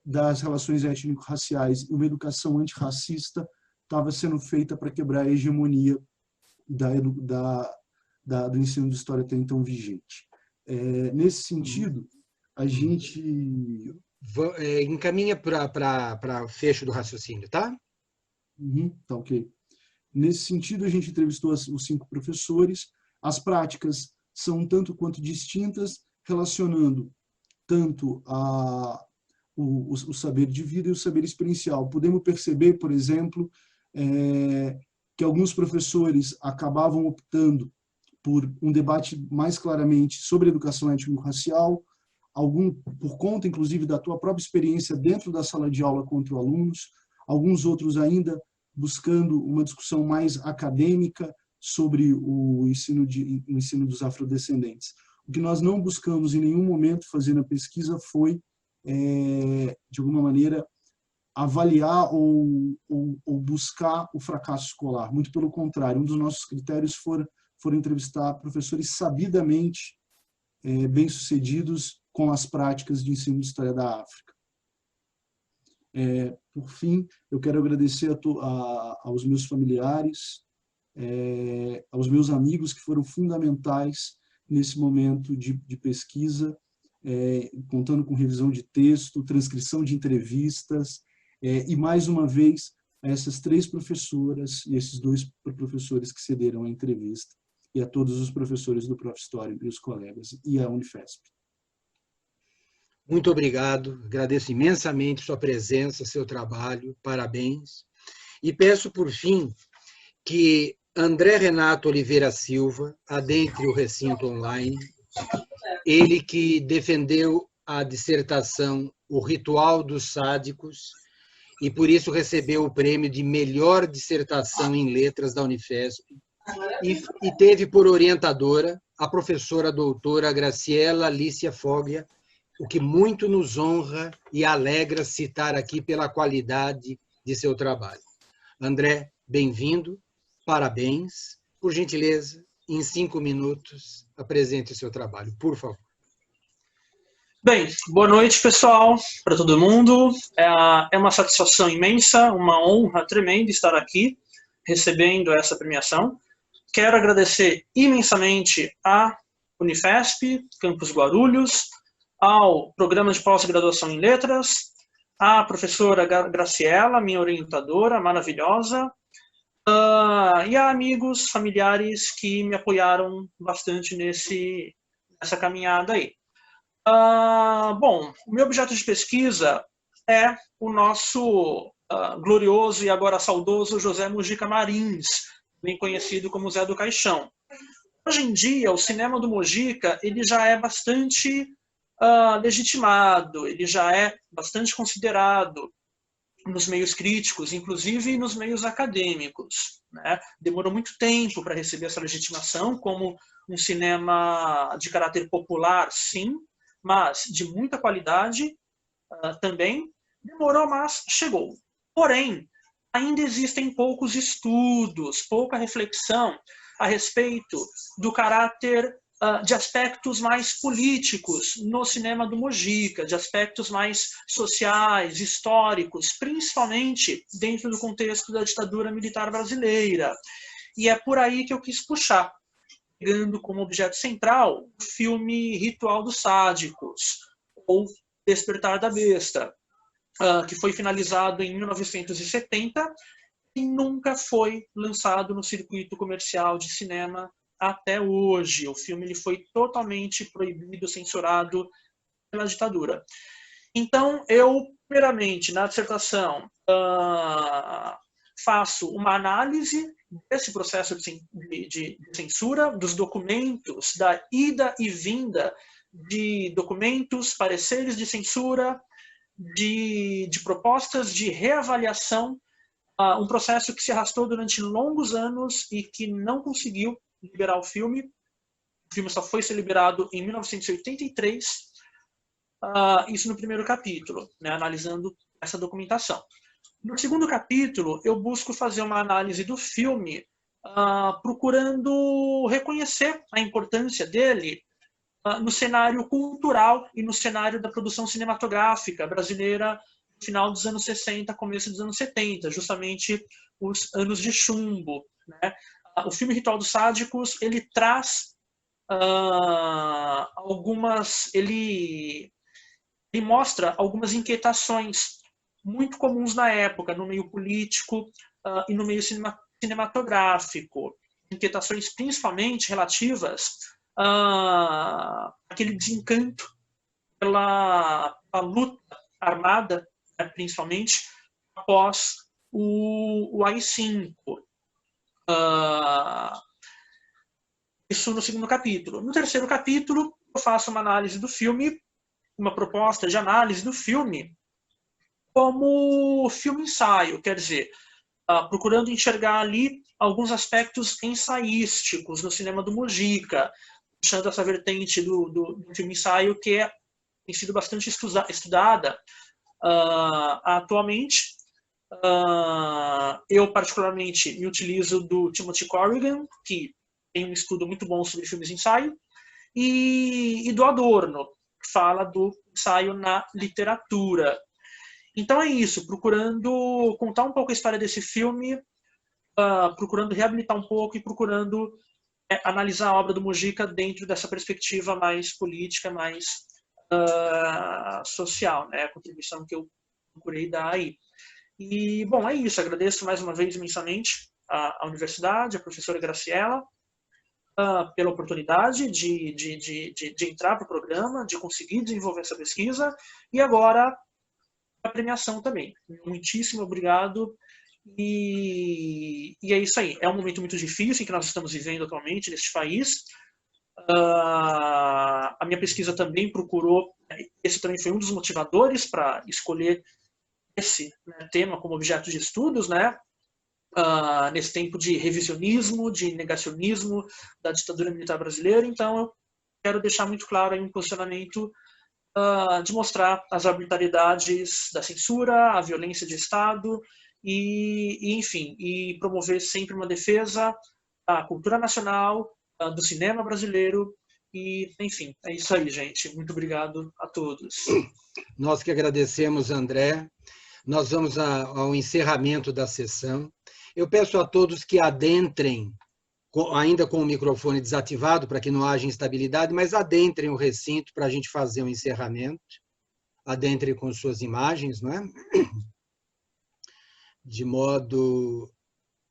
das relações étnico-raciais e uma educação antirracista estava sendo feita para quebrar a hegemonia do ensino de história até então vigente. Nesse sentido, a gente... Encaminha para o fecho do raciocínio, tá? Tá ok. Nesse sentido, a gente entrevistou os 5 professores. As práticas são tanto quanto distintas, relacionando tanto o saber de vida e o saber experiencial. Podemos perceber, por exemplo, que alguns professores acabavam optando por um debate mais claramente sobre educação étnico-racial, por conta, inclusive, da tua própria experiência dentro da sala de aula contra alunos, alguns outros ainda buscando uma discussão mais acadêmica sobre o ensino dos afrodescendentes. O que nós não buscamos em nenhum momento fazer na pesquisa foi, de alguma maneira, avaliar ou buscar o fracasso escolar. Muito pelo contrário, um dos nossos critérios foram entrevistar professores sabidamente bem-sucedidos com as práticas de ensino de História da África. Por fim, eu quero agradecer aos meus familiares, aos meus amigos que foram fundamentais nesse momento de pesquisa, contando com revisão de texto, transcrição de entrevistas, e mais uma vez a essas 3 professoras e esses 2 professores que cederam a entrevista, e a todos os professores do Prof. História e os colegas, e a Unifesp. Muito obrigado, agradeço imensamente sua presença, seu trabalho, parabéns. E peço, por fim, que André Renato Oliveira Silva adentre o recinto online, ele que defendeu a dissertação O Ritual dos Sádicos, e por isso recebeu o prêmio de melhor dissertação em letras da Unifesp, e teve por orientadora a professora doutora Graciela Alicia Foglia, o que muito nos honra e alegra citar aqui pela qualidade de seu trabalho. André, bem-vindo, parabéns. Por gentileza, em 5 minutos, apresente o seu trabalho, por favor. Bem, boa noite, pessoal, para todo mundo. É uma satisfação imensa, uma honra tremenda estar aqui, recebendo essa premiação. Quero agradecer imensamente à Unifesp, Campus Guarulhos, ao Programa de Pós-Graduação em Letras, à professora Graciela, minha orientadora maravilhosa, e a amigos, familiares que me apoiaram bastante nessa caminhada aí. Bom, o meu objeto de pesquisa é o nosso glorioso e agora saudoso José Mujica Marins, bem conhecido como Zé do Caixão. Hoje em dia, o cinema do Mujica ele já é bastante legitimado, ele já é bastante considerado nos meios críticos, inclusive nos meios acadêmicos, né? Demorou muito tempo para receber essa legitimação como um cinema de caráter popular, sim, mas de muita qualidade também. Demorou, mas chegou. Porém, ainda existem poucos estudos, pouca reflexão a respeito do caráter de aspectos mais políticos no cinema do Mujica, de aspectos mais sociais, históricos, principalmente dentro do contexto da ditadura militar brasileira. E é por aí que eu quis puxar, pegando como objeto central o filme Ritual dos Sádicos, ou Despertar da Besta, que foi finalizado em 1970 e nunca foi lançado no circuito comercial de cinema até hoje. O filme ele foi totalmente proibido, censurado pela ditadura. Então, eu, primeiramente, na dissertação, faço uma análise desse processo de censura, dos documentos, da ida e vinda de documentos, pareceres de censura, de propostas de reavaliação, um processo que se arrastou durante longos anos e que não conseguiu liberar o filme. O filme só foi ser liberado em 1983, isso no primeiro capítulo, né, analisando essa documentação. No segundo capítulo, eu busco fazer uma análise do filme, procurando reconhecer a importância dele no cenário cultural e no cenário da produção cinematográfica brasileira no final dos anos 60, começo dos anos 70, justamente os anos de chumbo, né? O filme Ritual dos Sádicos, ele traz ele mostra algumas inquietações muito comuns na época, no meio político e no meio cinematográfico. Inquietações principalmente relativas àquele desencanto pela luta armada, né, principalmente, após o AI-5. Isso no segundo capítulo. No terceiro capítulo, eu faço uma análise do filme, uma proposta de análise do filme como filme-ensaio, quer dizer, procurando enxergar ali alguns aspectos ensaísticos no cinema do Mujica, puxando essa vertente do filme-ensaio que tem sido bastante estudada atualmente. Eu, particularmente, me utilizo do Timothy Corrigan, que tem um estudo muito bom sobre filmes de ensaio, e do Adorno, que fala do ensaio na literatura. Então é isso, procurando contar um pouco a história desse filme, procurando reabilitar um pouco e procurando analisar a obra do Mujica dentro dessa perspectiva mais política, mais social, né? A contribuição que eu procurei dar aí. E, bom, é isso. Agradeço mais uma vez imensamente à universidade, à professora Graciela, pela oportunidade de entrar para o programa, de conseguir desenvolver essa pesquisa, e agora a premiação também. Muitíssimo obrigado. E é isso aí. É um momento muito difícil que nós estamos vivendo atualmente neste país. A minha pesquisa também procurou, esse também foi um dos motivadores para escolher esse tema como objeto de estudos, né? Nesse tempo de revisionismo, de negacionismo da ditadura militar brasileira. Então, eu quero deixar muito claro aí um posicionamento de mostrar as arbitrariedades da censura, a violência de Estado enfim, e promover sempre uma defesa da cultura nacional, do cinema brasileiro e, enfim, é isso aí, gente. Muito obrigado a todos. Nós que agradecemos, André. Nós vamos ao encerramento da sessão. Eu peço a todos que adentrem, ainda com o microfone desativado, para que não haja instabilidade, mas adentrem o recinto para a gente fazer o encerramento. Adentrem com suas imagens, não é? De modo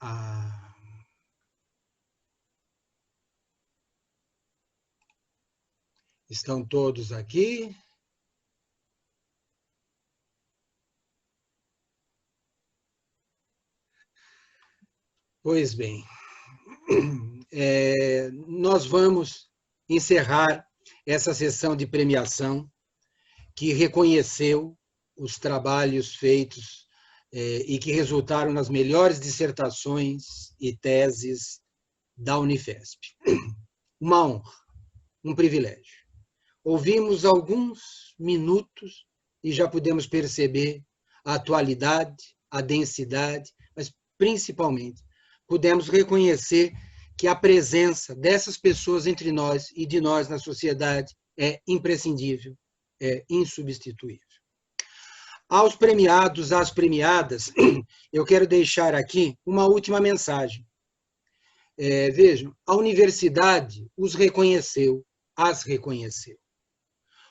a... Estão todos aqui? Pois bem, nós vamos encerrar essa sessão de premiação que reconheceu os trabalhos feitos e que resultaram nas melhores dissertações e teses da Unifesp. Uma honra, um privilégio. Ouvimos alguns minutos e já podemos perceber a atualidade, a densidade, mas principalmente pudemos reconhecer que a presença dessas pessoas entre nós e de nós na sociedade é imprescindível, é insubstituível. Aos premiados, às premiadas, eu quero deixar aqui uma última mensagem. Vejam, a universidade os reconheceu, as reconheceu.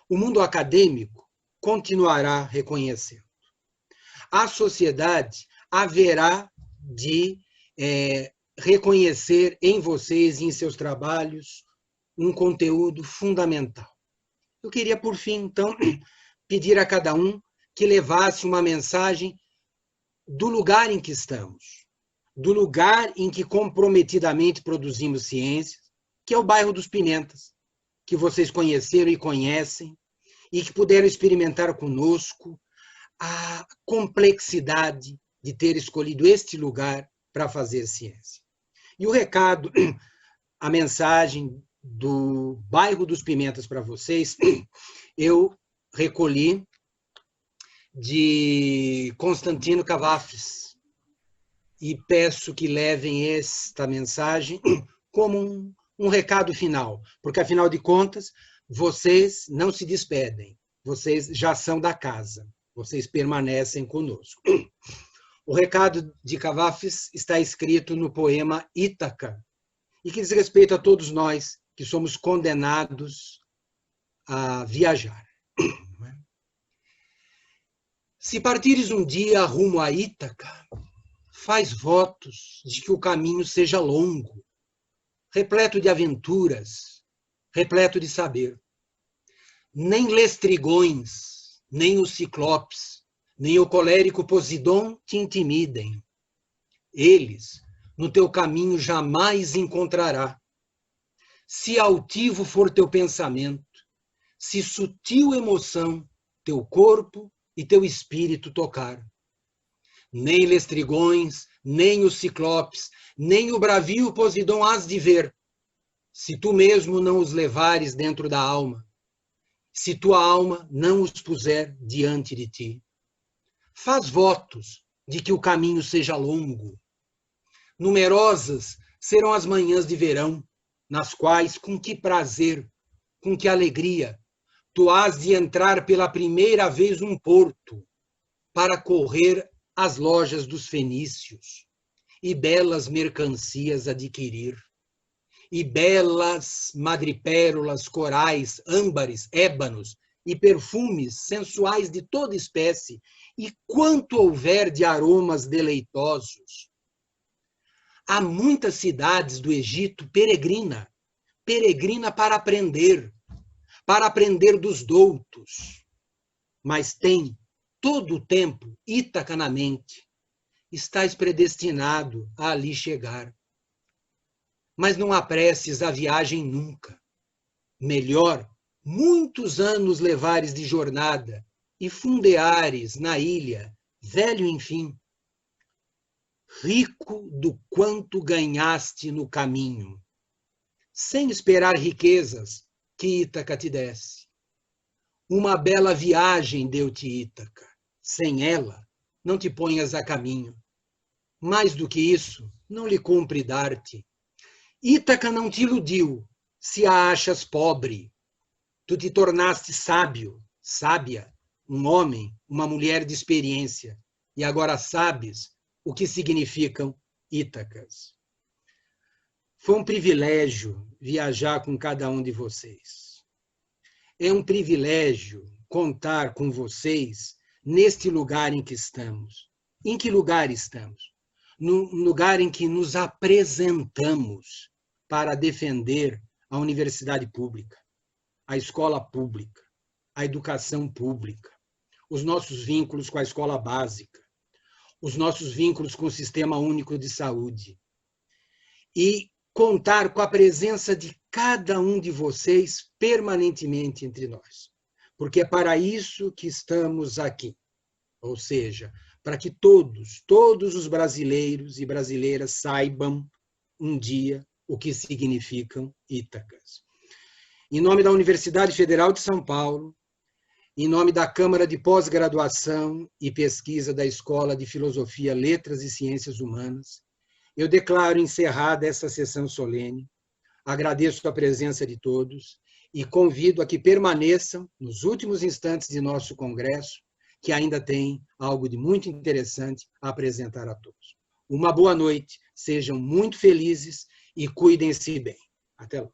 O mundo acadêmico continuará reconhecendo. A sociedade haverá de reconhecer em vocês e em seus trabalhos um conteúdo fundamental. Eu queria, por fim, então, pedir a cada um que levasse uma mensagem do lugar em que estamos, do lugar em que comprometidamente produzimos ciências, que é o bairro dos Pimentas, que vocês conheceram e conhecem, e que puderam experimentar conosco a complexidade de ter escolhido este lugar para fazer ciência. E o recado, a mensagem do bairro dos Pimentas para vocês, eu recolhi de Constantino Cavafis e peço que levem esta mensagem como um recado final, porque, afinal de contas, vocês não se despedem, vocês já são da casa, vocês permanecem conosco. O recado de Cavafis está escrito no poema Ítaca, e que diz respeito a todos nós que somos condenados a viajar. Se partires um dia rumo a Ítaca, faz votos de que o caminho seja longo, repleto de aventuras, repleto de saber. Nem lestrigões, nem os ciclopes, nem o colérico Posidon te intimidem. Eles no teu caminho jamais encontrará. Se altivo for teu pensamento, se sutil emoção teu corpo e teu espírito tocar. Nem lestrigões, nem os ciclopes, nem o bravio Posidon hás de ver, se tu mesmo não os levares dentro da alma, se tua alma não os puser diante de ti. Faz votos de que o caminho seja longo. Numerosas serão as manhãs de verão, nas quais, com que prazer, com que alegria, tu hás de entrar pela primeira vez num porto, para correr às lojas dos fenícios, e belas mercancias adquirir, e belas madrepérolas, corais, âmbares, ébanos, e perfumes sensuais de toda espécie, e quanto houver de aromas deleitosos. Há muitas cidades do Egito peregrina para aprender dos doutos, mas tem todo o tempo, Ítaca na mente, estás predestinado a ali chegar. Mas não apresses a viagem nunca. Melhor, muitos anos levares de jornada e fundeares na ilha, velho enfim, rico do quanto ganhaste no caminho, sem esperar riquezas que Ítaca te desse. Uma bela viagem deu-te Ítaca, sem ela não te ponhas a caminho. Mais do que isso, não lhe cumpre dar-te. Ítaca não te iludiu, se a achas pobre. Tu te tornaste sábio, sábia, um homem, uma mulher de experiência, e agora sabes o que significam Ítacas. Foi um privilégio viajar com cada um de vocês. É um privilégio contar com vocês neste lugar em que estamos. Em que lugar estamos? No lugar em que nos apresentamos para defender a universidade pública, a escola pública, a educação pública, os nossos vínculos com a escola básica, os nossos vínculos com o Sistema Único de Saúde. E contar com a presença de cada um de vocês permanentemente entre nós. Porque é para isso que estamos aqui. Ou seja, para que todos os brasileiros e brasileiras saibam um dia o que significam Ítacas. Em nome da Universidade Federal de São Paulo, em nome da Câmara de Pós-Graduação e Pesquisa da Escola de Filosofia, Letras e Ciências Humanas, eu declaro encerrada essa sessão solene, agradeço a presença de todos e convido a que permaneçam nos últimos instantes de nosso congresso, que ainda tem algo de muito interessante a apresentar a todos. Uma boa noite, sejam muito felizes e cuidem-se bem. Até lá.